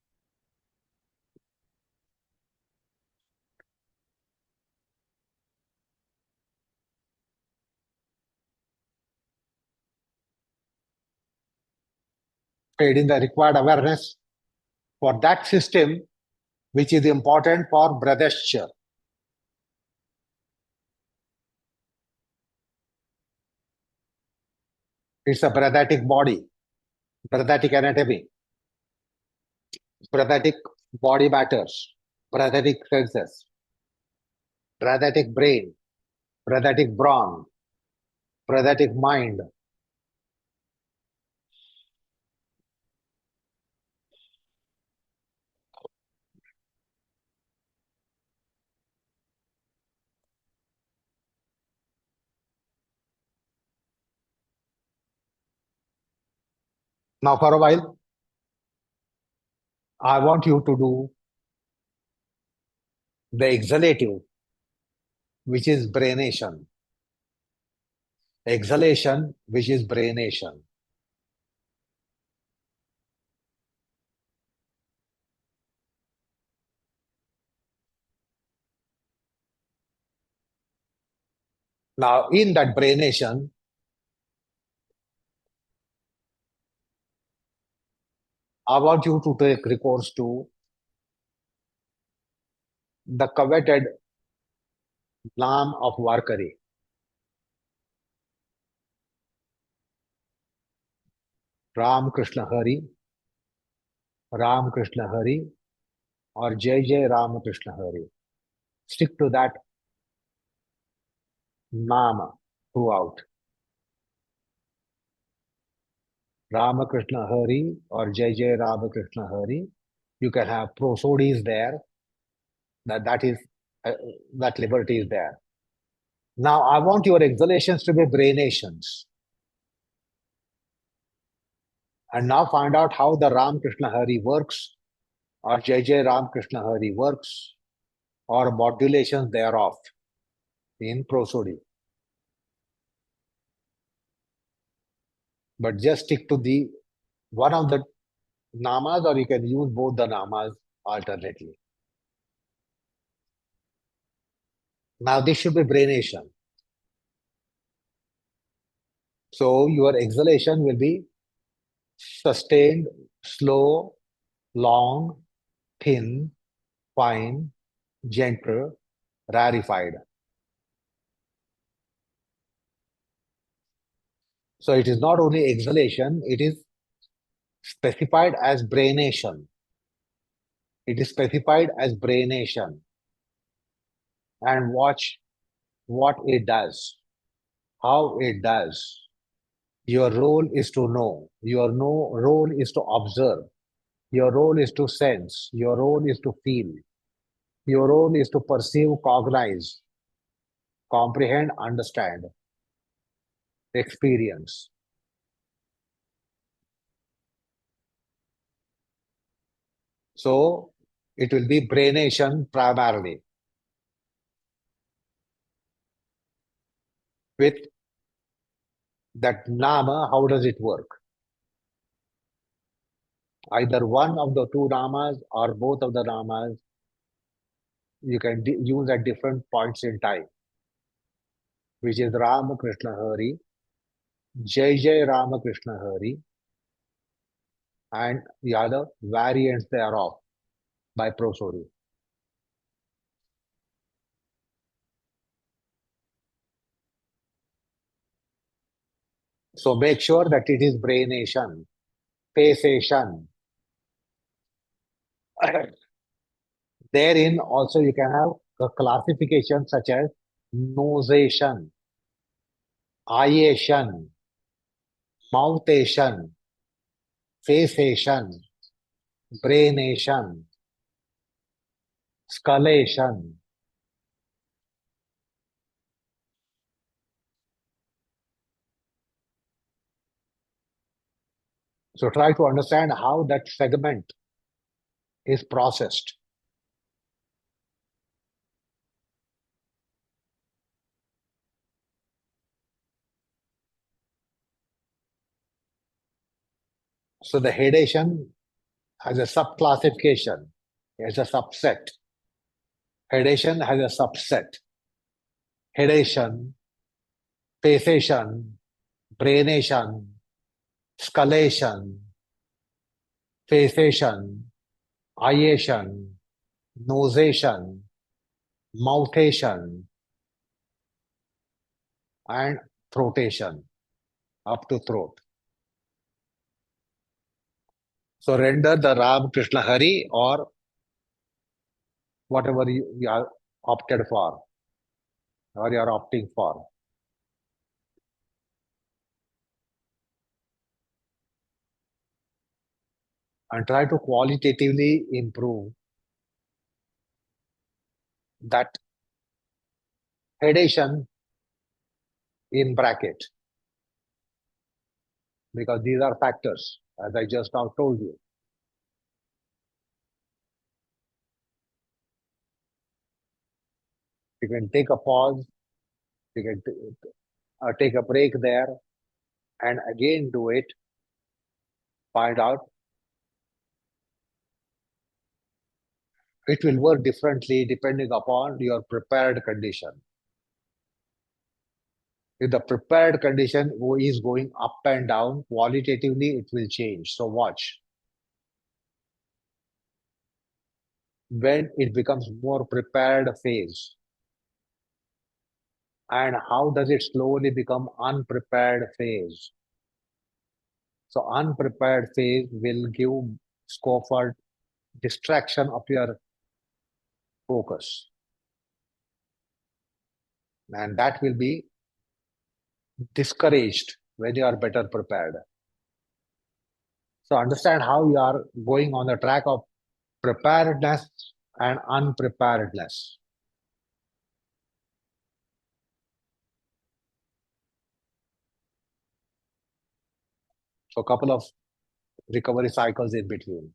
Paid in the required awareness for that system which is important for breathesture. It's a breathetic body, breathetic anatomy, breathetic body matters, breathetic senses, breathetic brain, breathetic brawn, breathetic mind. Now, for a while, I want you to do the exhalative, which is braination. Exhalation, which is braination. Now, in that braination, I want you to take recourse to the coveted Naam of Varkari. Ram Krishna Hari, Ram Krishna Hari, or Jai Jai Ram Krishna Hari. Stick to that Nama throughout. Ramakrishna Hari or Jai Jai Ramakrishna Hari. You can have prosodies there. That is that liberty is there. Now I want your exhalations to be brainations. And now find out how the Ram Krishna Hari works, or Jai Jai Ram Krishna Hari works, or modulations thereof in prosody. But just stick to the one of the namas, or you can use both the namas alternately. Now this should be braination. So your exhalation will be sustained, slow, long, thin, fine, gentle, rarefied. So it is not only exhalation, it is specified as braination. It is specified as braination. And watch what it does, how it does. Your role is to know. Your role is to observe. Your role is to sense. Your role is to feel. Your role is to perceive, cognize, comprehend, understand, experience. So it will be braination primarily. with that nama, how does it work? Either one of the two namas or both of the namas you can use at different points in time, which is Ram Krishna Hari, Jai Jai Ram Krishna Hari, and the other variants thereof by prosody. So make sure that it is braination, faceation. Therein also you can have a classification such as nosation, eyeation, mouthation, faceation, braination, skullation. So try to understand how that segment is processed. So the hedation has a subclassification, has a subset. Hedation has a subset. Hedation, faceation, braination, skullation, faceation, eyeation, nosation, mouthation, and throatation up to throat. So render the Ram Krishna Hari or whatever you are opted for or you are opting for. And try to qualitatively improve that hedation in bracket because these are factors, as I just now told you. You can take a pause, you can take a break there and again do it, find out. It will work differently depending upon your prepared condition. If the prepared condition is going up and down, qualitatively it will change. So watch. When it becomes more prepared phase, and how does it slowly become unprepared phase? So unprepared phase will give scope for distraction of your focus. And that will be discouraged when you are better prepared. So understand how you are going on the track of preparedness and unpreparedness. So a couple of recovery cycles in between.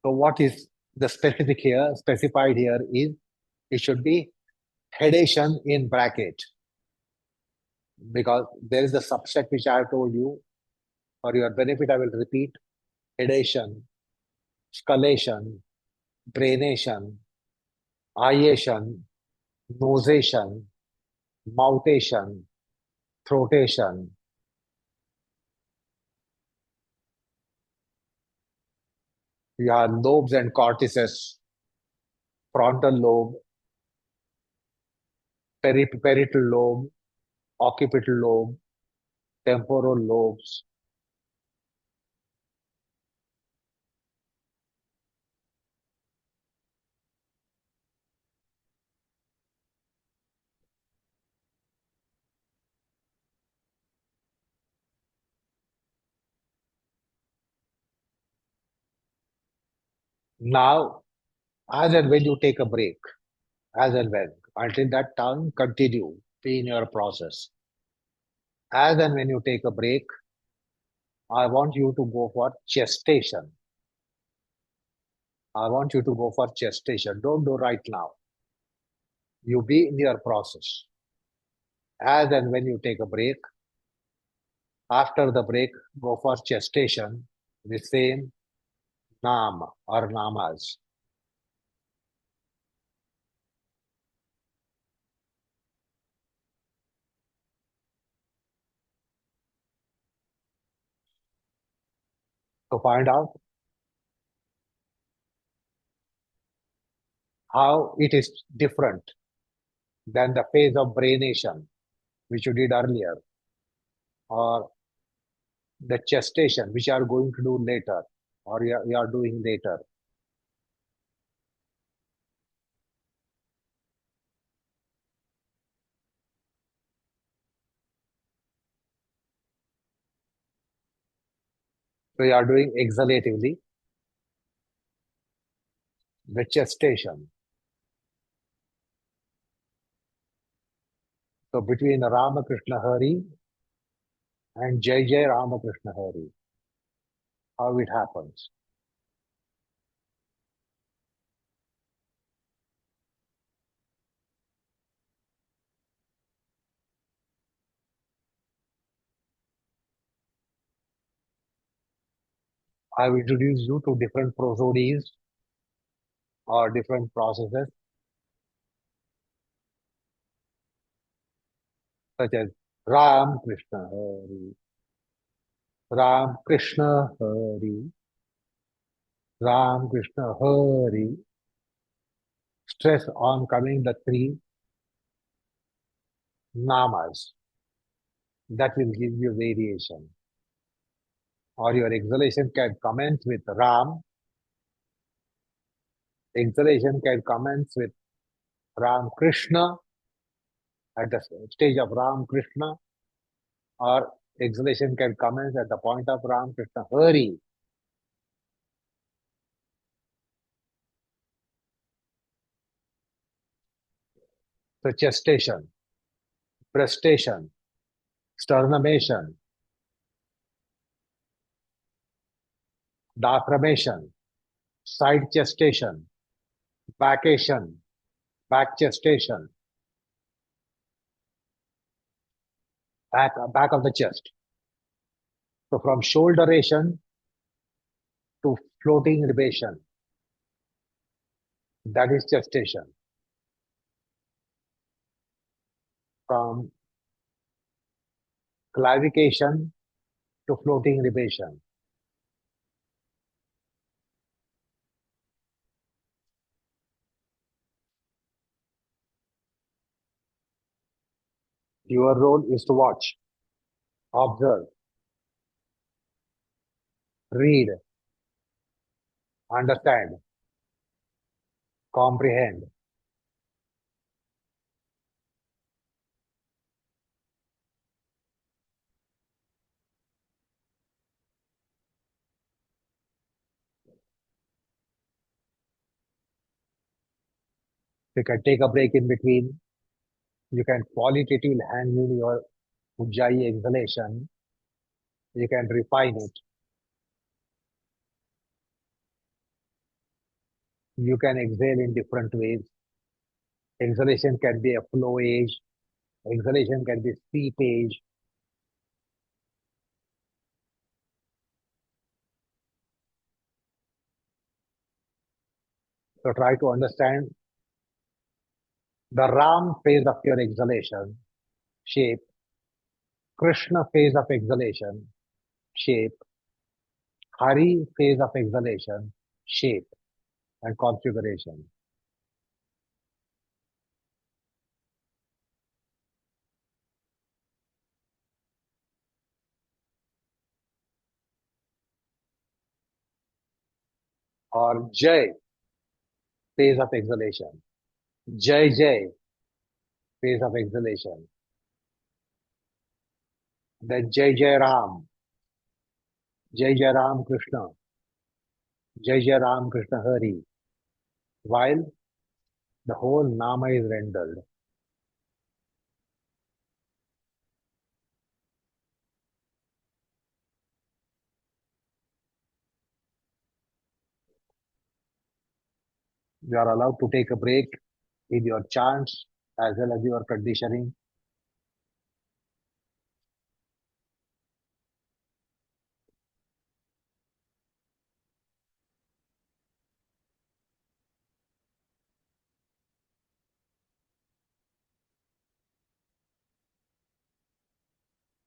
So what is the specified here is it should be hedation in bracket because there is a subset which I have told you. For your benefit, I will repeat hedation, scullation, braination, eyeation, nosation, mouthation, throatation. You have lobes and cortices, frontal lobe, parietal lobe, occipital lobe, temporal lobes. Now, as and when you take a break, as and when, until that time, continue, be in your process. As and when you take a break, I want you to go for gestation. I want you to go for gestation. Don't do right now. You be in your process. As and when you take a break, after the break, go for gestation, the same nam or namas. To find out how it is different than the phase of braination, which you did earlier, or the gestation, which you are going to do later, or you are doing later. So you are doing exhalatively the gestation. So between Ramakrishna Hari and Jai Jai Ramakrishna Hari, how it happens. I will introduce you to different prosodies or different processes, such as Ram Krishna Hari, Ram Krishna Hari, Ram Krishna Hari. Stress on coming the three namas. That will give you variation. Or your exhalation can commence with Ram. Exhalation can commence with Ram Krishna at the stage of Ram Krishna, or exhalation can commence at the point of Ram Krishna Hari. So gestation, prestation, sternumation, diaphragmation, side gestation, backation, back gestation, back of the chest. So from shoulderation to floating libation, that is gestation. From clavication to floating libation. Your role is to watch, observe, read, understand, comprehend. You can take a break in between. You can qualitatively handle your Ujjayi exhalation. You can refine it. You can exhale in different ways. Exhalation can be a flow age. Exhalation can be steep age. So try to understand the Ram phase of your exhalation, shape, Krishna phase of exhalation, shape, Hari phase of exhalation, shape, and configuration. Or Jai phase of exhalation, Jai Jai phase of exhalation, then Jai Jai Ram, Jai Jai Ram Krishna, Jai Jai Ram Krishna Hari, while the whole Nama is rendered. You are allowed to take a break in your chants as well as your conditioning.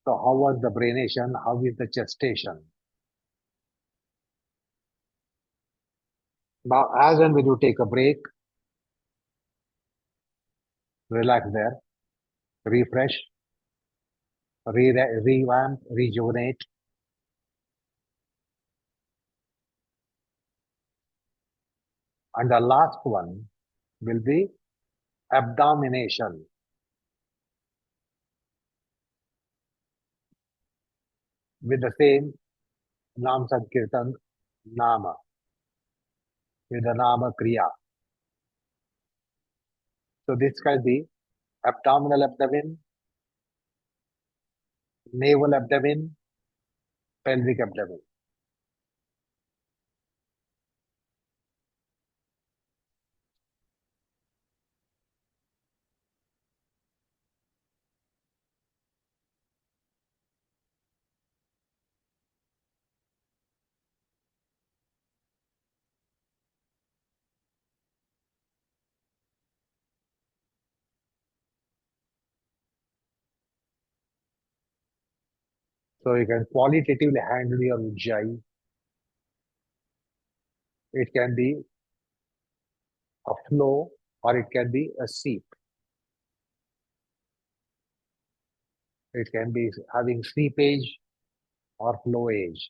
So how was the braination? How is the gestation? Now, as and when you take a break, relax there, refresh, revamp, rejuvenate. And the last one will be abdomination with the same Nam Sankirtan Nama, with the Nama Kriya. So this can be abdominal abdomen, navel abdomen, pelvic abdomen. So you can qualitatively handle your ujjayi. It can be a flow or it can be a seep. It can be having seepage or flowage.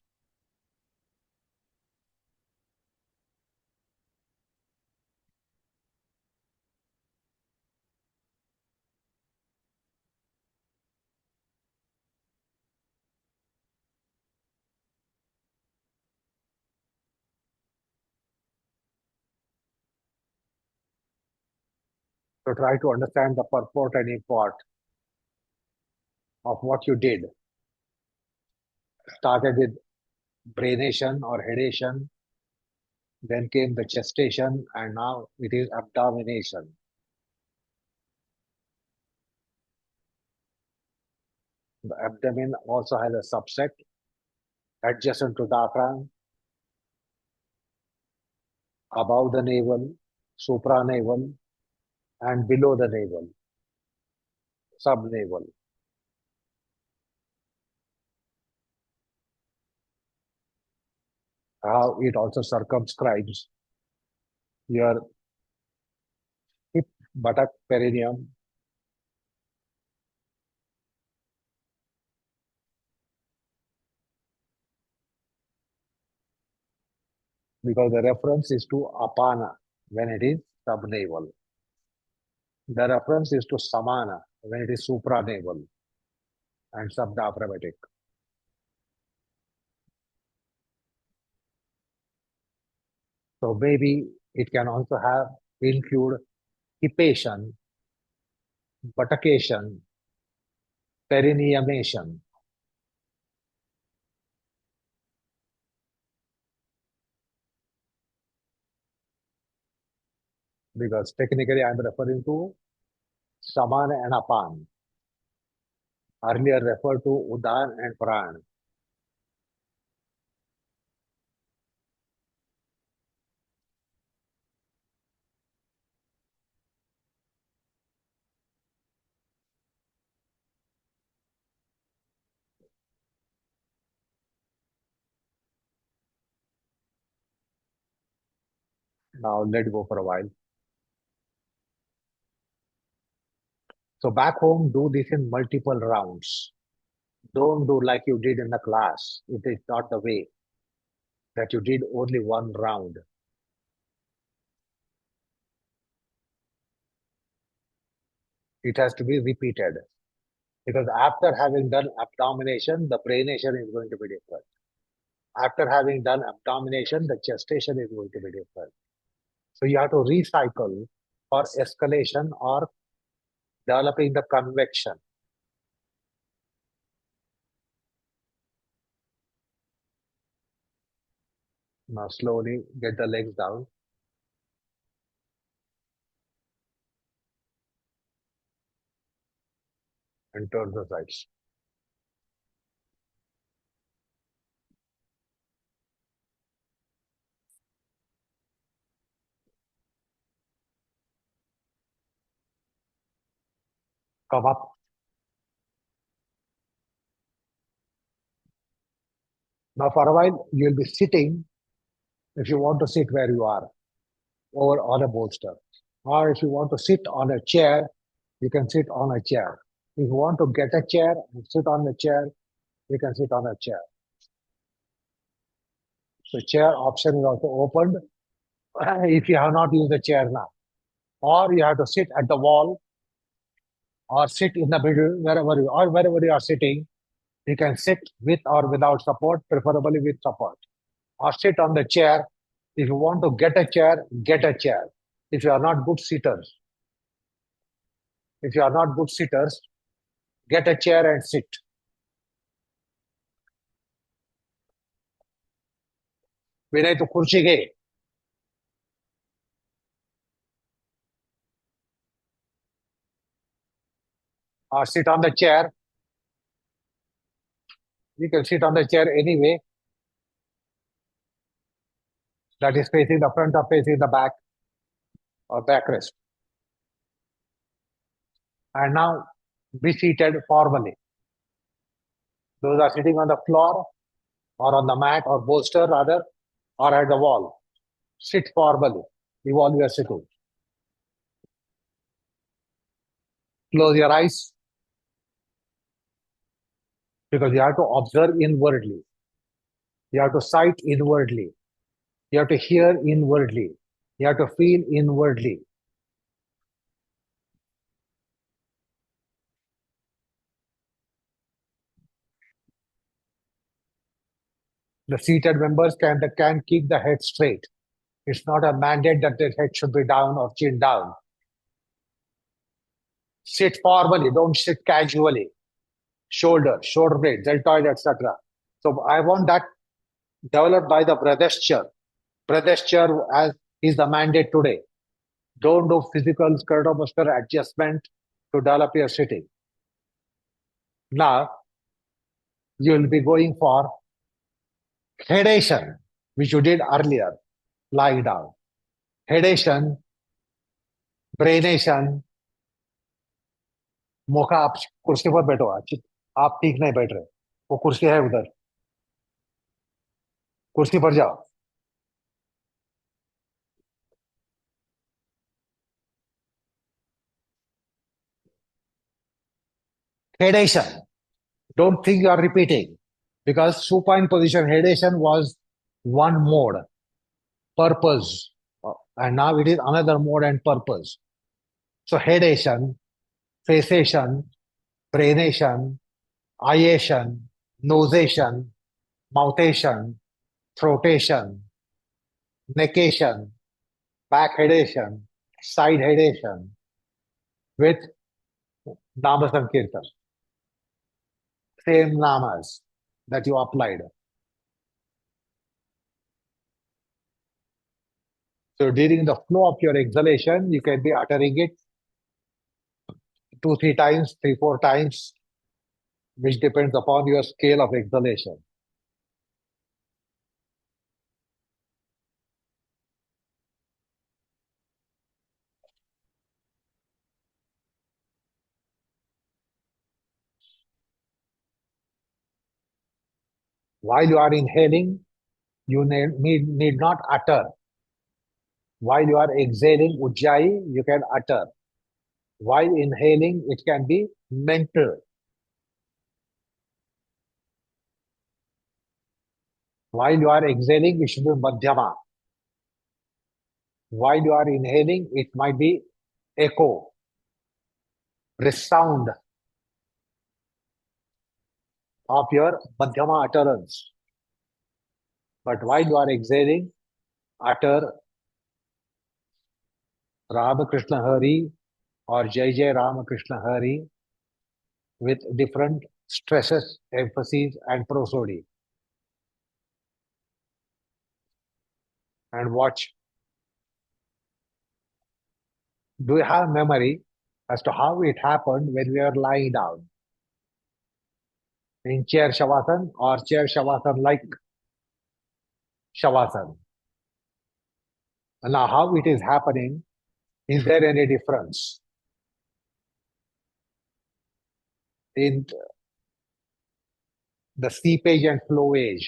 So try to understand the purport and import of what you did. Started with braination or headation, then came the gestation, and now it is abdomination. The abdomen also has a subset adjacent to diaphragm, above the navel, supranavel, and below the navel, subnavel. How it also circumscribes your hip, buttock, perineum, because the reference is to apana when it is subnavel. The reference is to samana when it is supranavel and subdiaphragmatic. So maybe it can also have include hipation, buttockation, perineumation. Because technically I'm referring to Saman and Apan, earlier referred to Udan and Pran. Now let go for a while. So back home, do this in multiple rounds. Don't do like you did in the class. It is not the way that you did only one round. It has to be repeated. Because after having done abdomination, the pranation is going to be different. After having done abdomination, the gestation is going to be different. So you have to recycle for escalation or developing the convection. Now slowly get the legs down. and turn the sides. Come up. Now, for a while, you'll be sitting if you want to sit where you are, or on a bolster. Or if you want to sit on a chair, you can sit on a chair. If you want to get a chair and sit on the chair, you can sit on a chair. So chair option is also opened if you have not used the chair now. Or you have to sit at the wall or sit in the middle, wherever you are sitting, you can sit with or without support, preferably with support. Or sit on the chair. If you want to get a chair, get a chair. If you are not good sitters, if you are not good sitters, get a chair and sit. विनय तो कुर्सी घे or sit on the chair. You can sit on the chair anyway. That is facing the front or facing the back or backrest. And now be seated formally. Those are sitting on the floor or on the mat or bolster rather or at the wall. Sit formally. Evolve your sitting. Close your eyes because you have to observe inwardly. You have to sight inwardly. You have to hear inwardly. You have to feel inwardly. The seated members can keep the head straight. It's not a mandate that the head should be down or chin down. Sit formally, don't sit casually. Shoulder blade, deltoid, etc. So I want that developed by the Bradesture. Bradesture as is the mandate today. Don't do physical muscular adjustment to develop your sitting. Now you will be going for hedation, which you did earlier, lying down. Hedation, braination, मौका आप कुर्सी पर बैठो आप ठीक नहीं बैठ रहे वो कुर्सी है उधर कुर्सी पर जाओ hedation. Don't think you are repeating because supine position hedation was one mode, purpose, and now it is another mode and purpose. So hedation, cessation, braination, iation, nosation, mouthation, throatation, neckation, back hedation, side hedation with Nama Sankirtan. Same namas that you applied. So during the flow of your exhalation, you can be uttering it 2, 3 times, 3, 4 times, which depends upon your scale of exhalation. While you are inhaling, you need not utter. While you are exhaling ujjayi, you can utter. While inhaling, it can be mental. While you are exhaling, it should be madhyama. While you are inhaling, it might be echo, resound of your madhyama utterance. But while you are exhaling, utter Ramakrishna Hari or Jai Jai Ramakrishna Hari with different stresses, emphases, and prosody. And watch. Do you have memory as to how it happened when we are lying down? in chair shavasana or chair shavasana like shavasana. And now, how it is happening? Is there any difference in the seepage and flowage?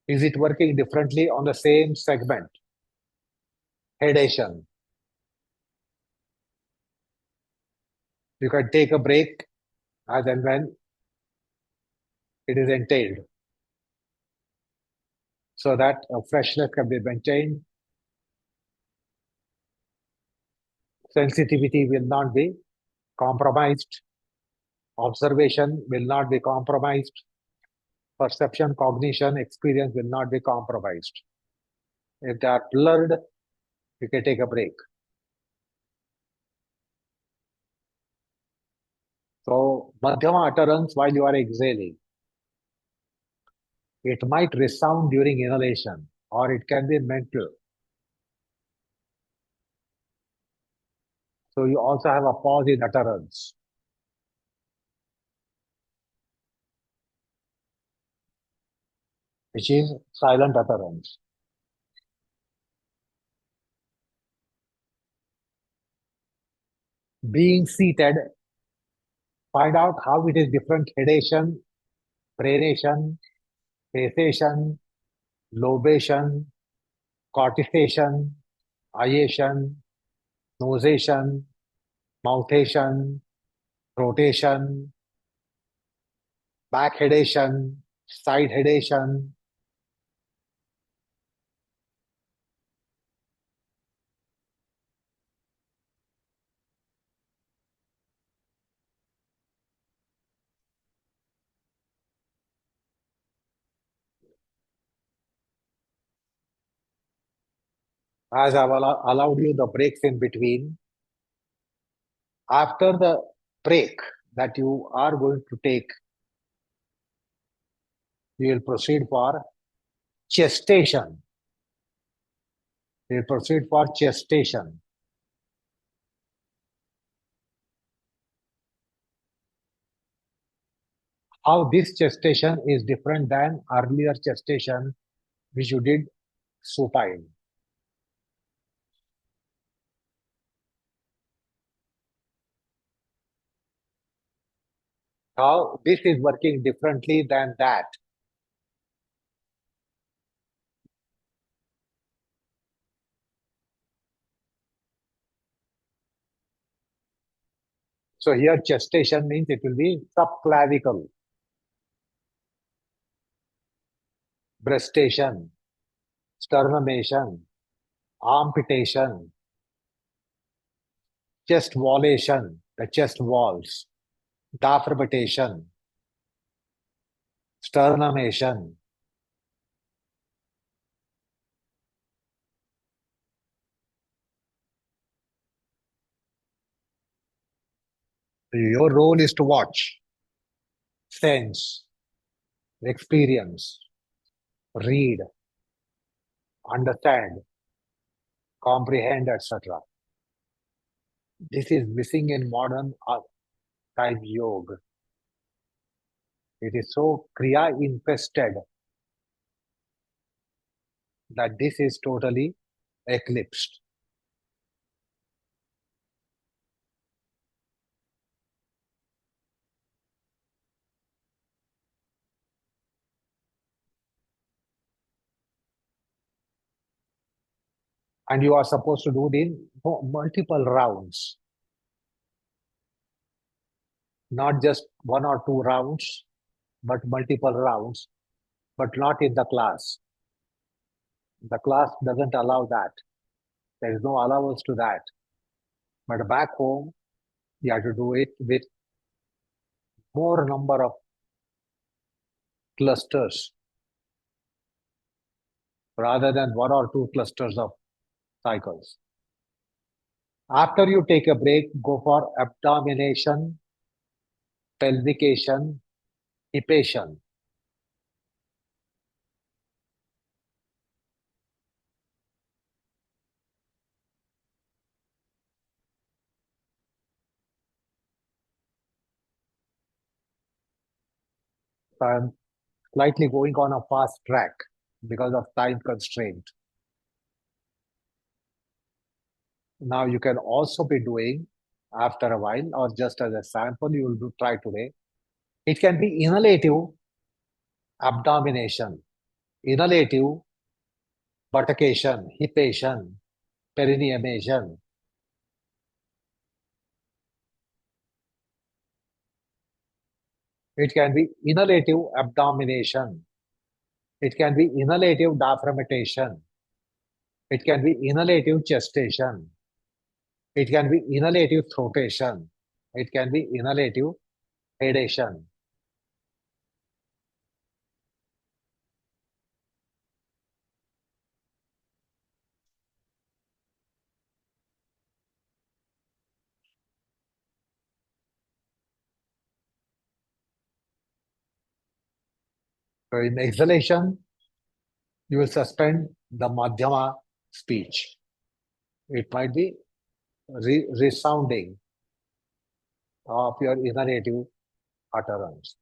Is it working differently on the same segment? Hedation. You can take a break as and when it is entailed so that a freshness can be maintained. Sensitivity will not be compromised. Observation will not be compromised. Perception, cognition, experience will not be compromised. If they are blurred, you can take a break. So, Madhyama utterance while you are exhaling. It might resound during inhalation or it can be mental. So, you also have a pause in utterance, which is silent utterance. Being seated, find out how it is different hedation, pranation, cessation, lobation, cortisation, iation, nosation, mouthation, rotation, back hedation, side hedation. As I've allowed you the breaks in between, after the break that you are going to take, you will proceed for gestation. You will proceed for gestation. How this gestation is different than earlier gestation which you did supine. How this is working differently than that. So here gestation means it will be subclavicle, breastation, sternumation, armpitation, chest wallation, the chest walls, diaphragmatation, sternumation. Your role is to watch, sense, experience, read, understand, comprehend, etc. This is missing in modern type yoga. It is so kriya infested that this is totally eclipsed. And you are supposed to do it in multiple rounds, not just one or two rounds, but multiple rounds, but not in the class. The class doesn't allow that. There is no allowance to that. But back home, you have to do it with more number of clusters rather than one or two clusters of cycles. After you take a break, go for abdomination, pelvication, hipation. So I'm slightly going on a fast track because of time constraint. Now you can also be doing after a while or just as a sample you will try today. It can be inhalative abdomination, inhalative buttockation, hipation, perineumation. It can be inhalative abdomination. It can be inhalative diaphragmatation. It can be inhalative chestation. It can be inhalative throatation. It can be inhalative hedation. So in exhalation, you will suspend the madhyama speech. It might be resounding of your inhalative utterance.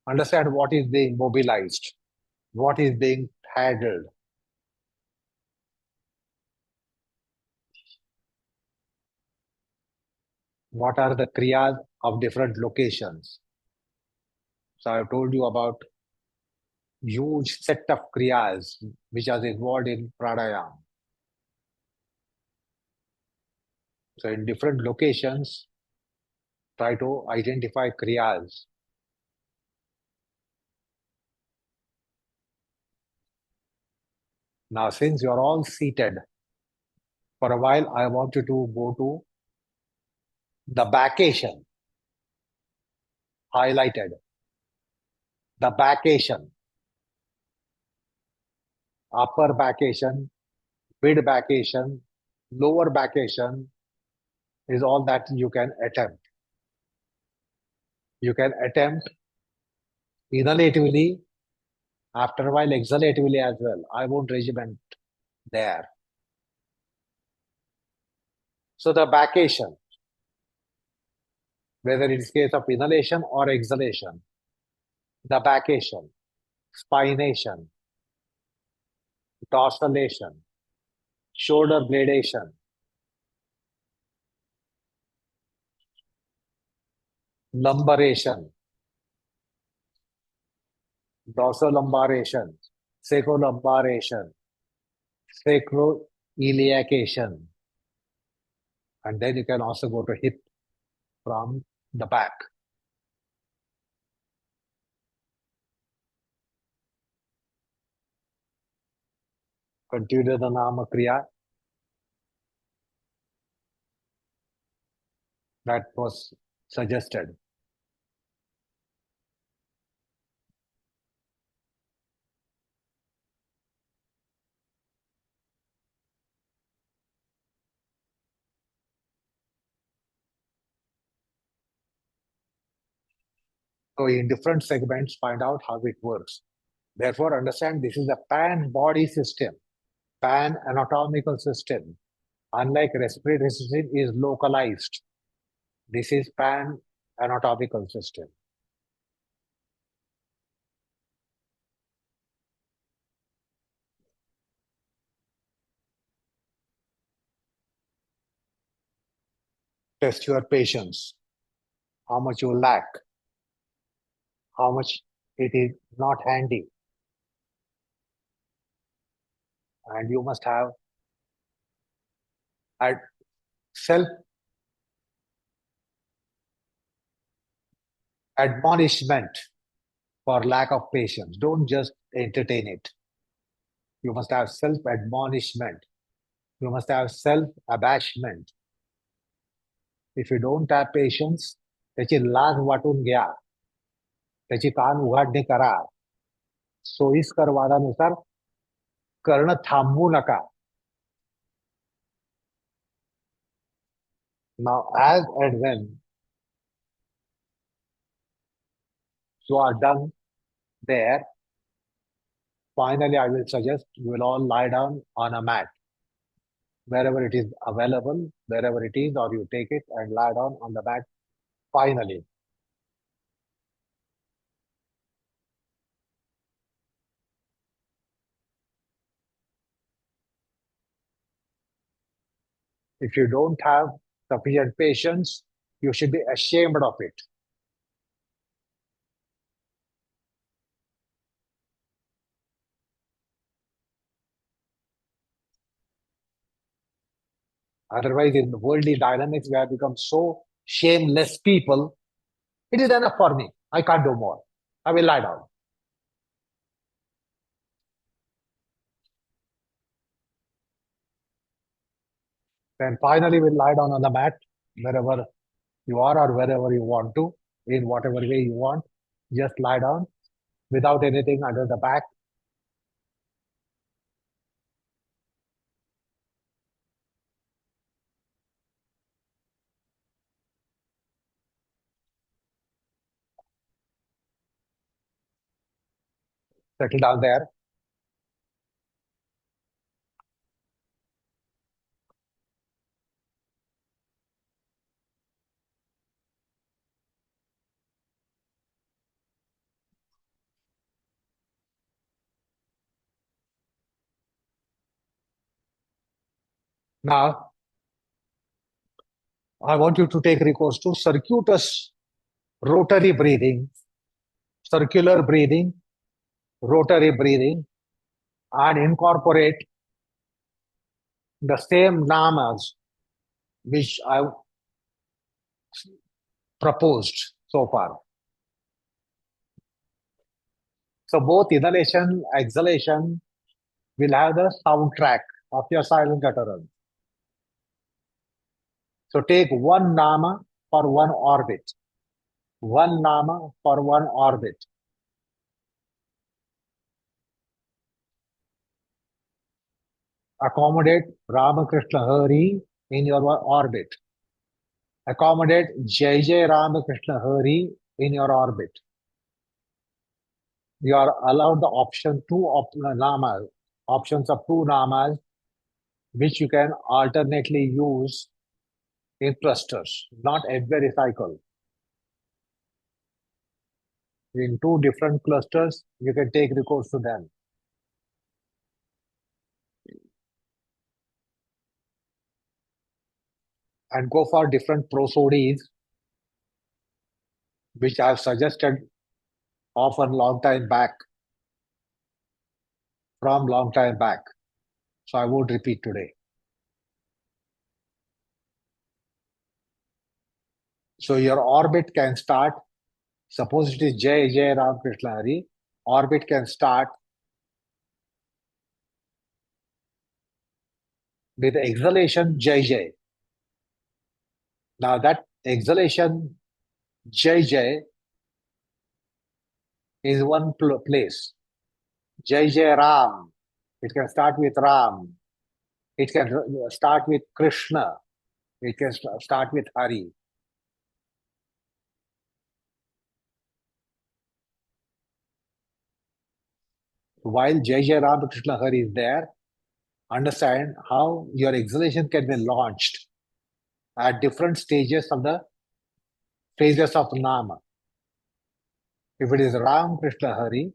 Understand what is being mobilized, what is being handled, what are the kriyas of different locations. So I've told you about huge set of kriyas which are involved in pranayama. So in different locations, try to identify kriyas. Now, since you're all seated, for a while, I want you to go to the vacation, highlighted, the vacation, upper vacation, mid vacation, lower vacation is all that you can attempt. You can attempt inhalatively, after a while exhalatively as well. I won't regiment there. So the vacation, whether it's case of inhalation or exhalation, the vacation, spination, dorsalization, shoulder bladation, lumbaration, dorsolumbaration, sacrolumbaration, sacroiliacation, and then you can also go to hip from the back. Continue the Nama Kriya that was suggested. So in different segments, find out how it works. Therefore, understand this is a pan body system, pan anatomical system. Unlike respiratory system is localized. This is pan anatomical system. Test your patience, how much you lack, how much it is not handy. And you must have a self admonishment for lack of patience. Don't just entertain it. You must have self admonishment. You must have self abashment. If you don't have patience, त्याची लाज वाटून घ्या, त्याची कान उघाडणी करा, सोयीस्कर वादानुसार करणं थांबवू नका. Now, as and when you are done there, finally, I will suggest you will all lie down on a mat, wherever it is available, wherever it is, or you take it and lie down on the mat finally. If you don't have sufficient patience, you should be ashamed of it. Otherwise, in the worldly dynamics, we have become so shameless people. It is enough for me. I can't do more. I will lie down. Then finally, we'll lie down on the mat wherever you are or wherever you want to, in whatever way you want. Just lie down without anything under the back. Settle down there. Now, I want you to take recourse to circuitous rotary breathing, circular breathing, rotary breathing, and incorporate the same namas which I proposed so far. So both inhalation, exhalation will have the soundtrack of your silent utterance. So take one nama for one orbit, one nama for one orbit. Accommodate Ramakrishna Hari in your orbit. Accommodate Jai Jai Ramakrishna Hari in your orbit. You are allowed the option namas, options of two namas, which you can alternately use in clusters, not every cycle. In two different clusters, you can take recourse to them. And go for different prosodies, which I have suggested often long time back, from long time back. So I won't repeat today. So your orbit can start, suppose it is Jai Jai Ram Krishna Hari, orbit can start with exhalation Jai Jai. Now that exhalation Jai Jai is one place. Jai Jai Ram. It can start with Ram. It can start with Krishna. It can start with Hari. While Jai Jai Ram Krishna Hari is there, understand how your exhalation can be launched at different stages of the phases of Nama. If it is Ram Krishna Hari,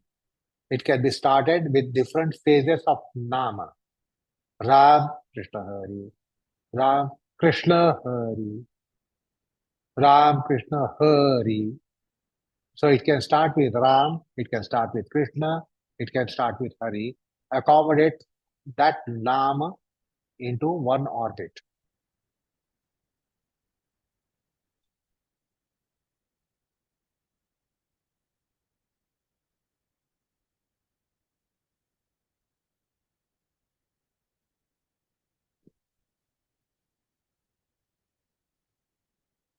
it can be started with different phases of Nama. Ram Krishna Hari, Ram Krishna Hari, Ram Krishna Hari. So it can start with Ram, it can start with Krishna, it can start with Hari. Accommodate that Nama into one orbit.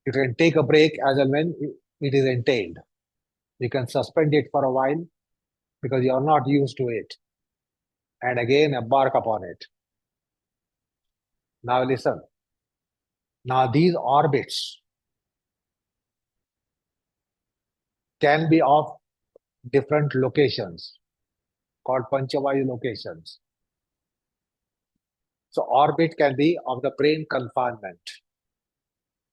You can take a break as and when it is entailed. You can suspend it for a while because you are not used to it. And again, embark upon it. Now listen. Now these orbits can be of different locations called Panchavayu locations. So orbit can be of the brain confinement.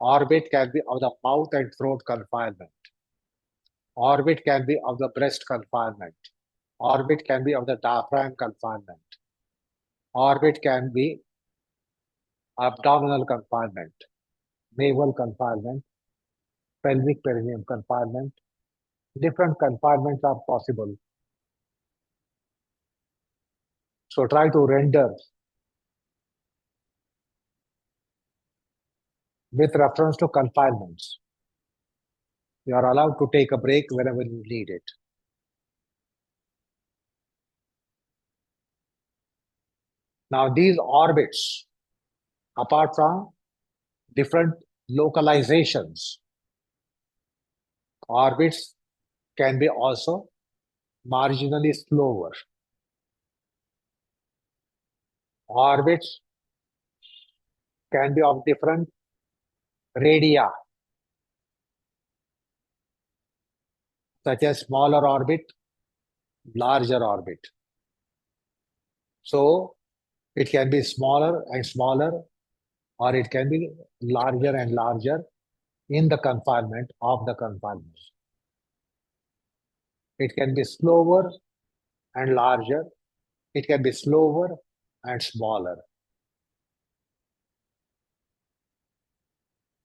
Orbit can be of the mouth and throat confinement. Orbit can be of the breast confinement. Orbit can be of the diaphragm confinement. Orbit can be abdominal confinement, naval confinement, pelvic perineum confinement. Different confinements are possible. So try to render with reference to confinements. You are allowed to take a break whenever you need it. Now, these orbits, apart from different localizations, orbits can be also marginally slower. Orbits can be of different radii, such as smaller orbit, larger orbit. So it can be smaller and smaller, or it can be larger and larger in the confinement of the confinement. It can be slower and larger. It can be slower and smaller.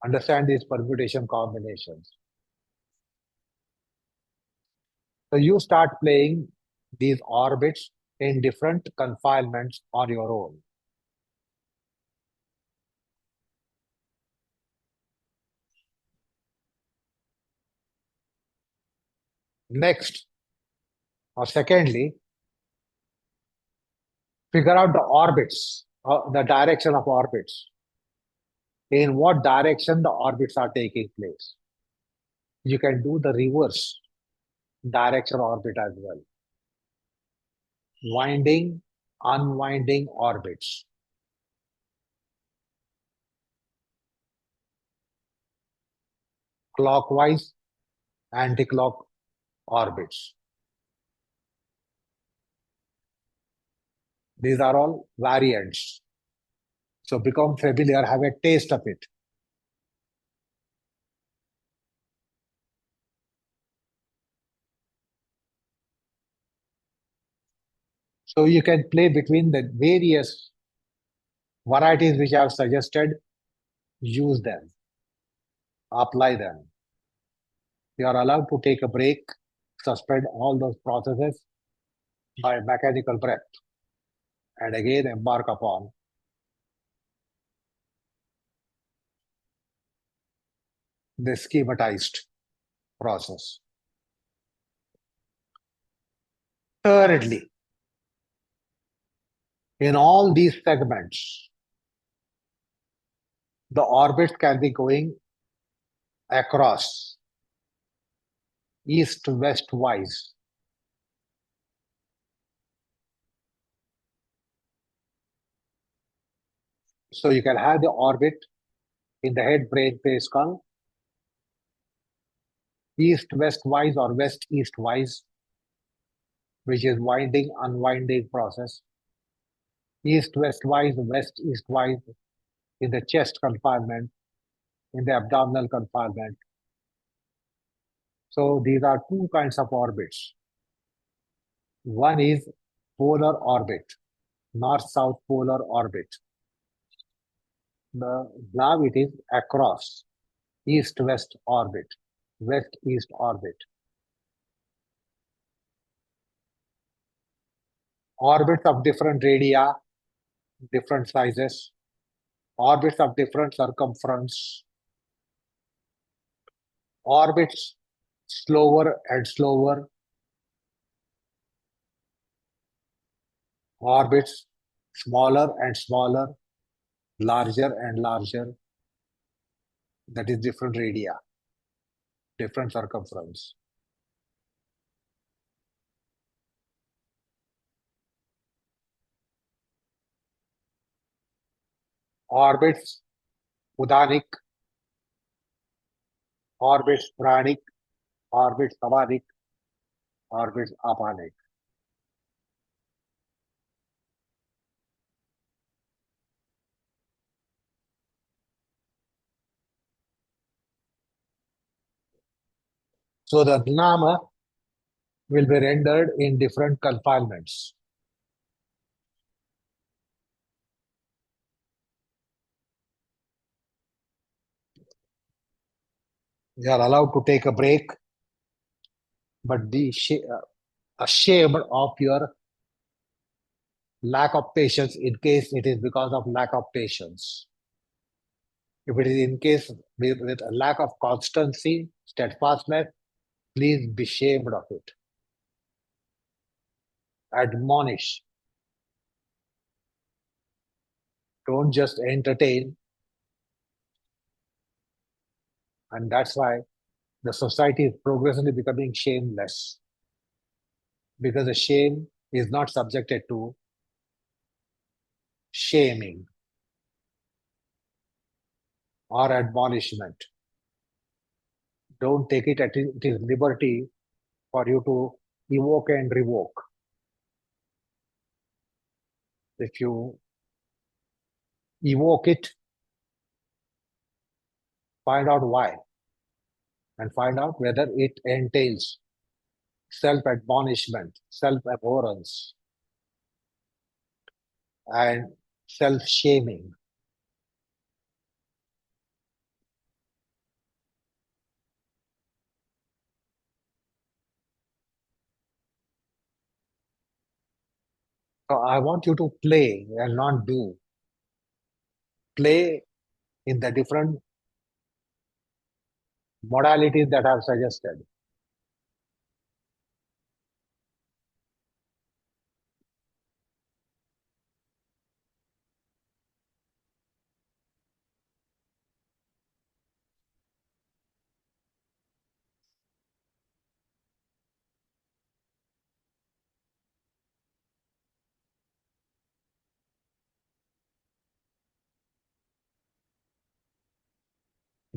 Understand these permutation combinations. So you start playing these orbits in different confinements on your own. Next, or secondly, figure out the orbits, the direction of orbits. In what direction the orbits are taking place. You can do the reverse direction orbit as well. Winding, unwinding orbits. Clockwise, anti-clock orbits. These are all variants. So become familiar, have a taste of it. So you can play between the various varieties which I have suggested, use them, apply them. You are allowed to take a break, suspend all those processes by mechanical breath, and again embark upon the schematized process. Thirdly, in all these segments, the orbits can be going across east-west wise. So you can have the orbit in the head, brain, face, skull, east-west wise or west-east wise, which is winding, unwinding process. East-west wise, west-east wise in the chest confinement, in the abdominal confinement. So these are two kinds of orbits. One is polar orbit, north-south polar orbit. Now it is across east-west orbit, west-east orbit. Orbits of different radii, different sizes, orbits of different circumference, orbits slower and slower, orbits smaller and smaller, larger and larger. That is different radii, different circumference. Orbits udanic, orbits pranic, orbits samanic, orbits apanic. So the nama will be rendered in different confinements. You are allowed to take a break, but be ashamed of your lack of patience in case it is because of lack of patience. If it is in case with a lack of constancy, steadfastness, please be ashamed of it. Admonish. Don't just entertain. And that's why the society is progressively becoming shameless. Because the shame is not subjected to shaming or admonishment. Don't take it at it is liberty for you to evoke and revoke. If you evoke it, find out why and find out whether it entails self-admonishment, self-abhorrence, and self-shaming. So I want you to play and not do. Play in the different modalities that I've suggested.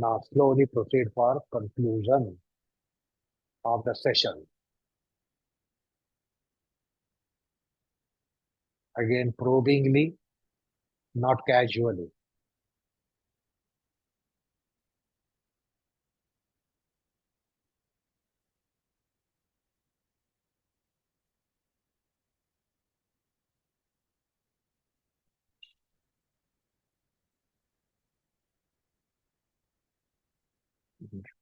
Now slowly proceed for conclusion of the session. Again, probingly, not casually.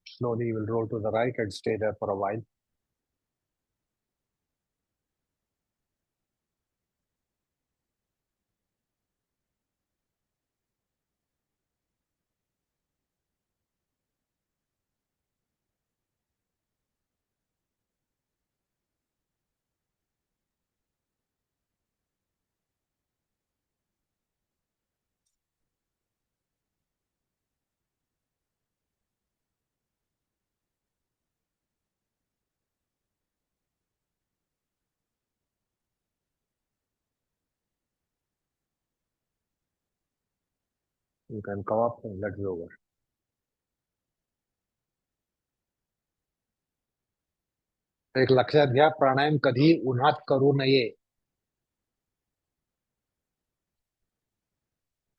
Slowly you will roll to the right and stay there for a while. You can come up and let's go over. एक लक्षात घ्या, प्राणायाम कधी उन्हात करू नये.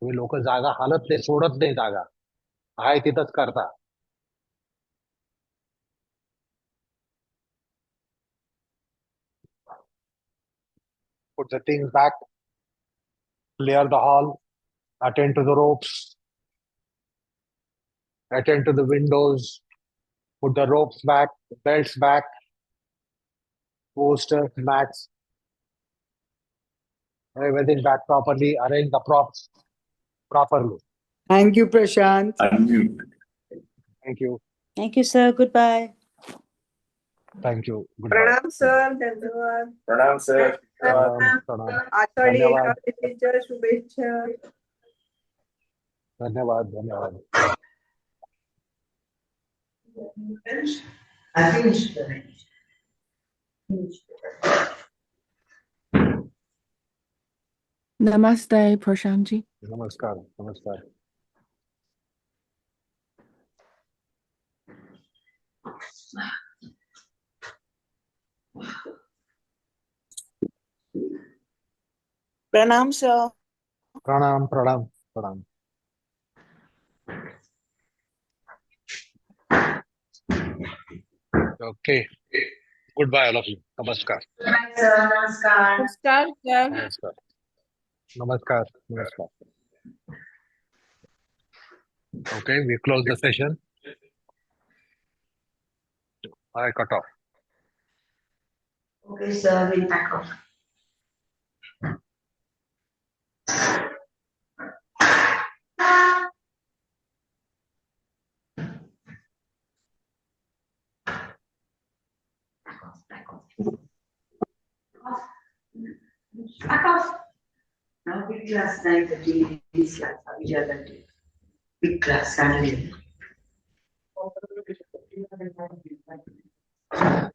तुम्ही लोक जागा हालत नाही, सोडत नाही जागा. आहे तिथंच करता. Put the things back, clear the hall, attend to the ropes, attend to the windows, put the ropes back, the belts back, posters, mats, everything back properly, arrange the props properly. Thank you, Prashant. Unmute. Thank you. Thank you, sir. Goodbye. Thank you. Goodbye. Pranam, sir. धन्यवाद. Pranam, sir. प्रणाम. आषाढी धन्यवाद. एकादशीच्या शुभेच्छा. धन्यवाद. धन्यवाद. I finished. Namaste, Prashantji. नमस्कार. नमस्कार. Pranam, sir. प्रणाम. प्रणाम. प्रणाम. Okay. Goodbye, all of you. Namaskar. नमस्कार. Namaskar, sir. Namaskar. Namaskar. Namaskar. Okay, we close the session. I cut off. Okay, sir, we'll back off. Back off. Now big class 9:30 this class. Big class Saturday.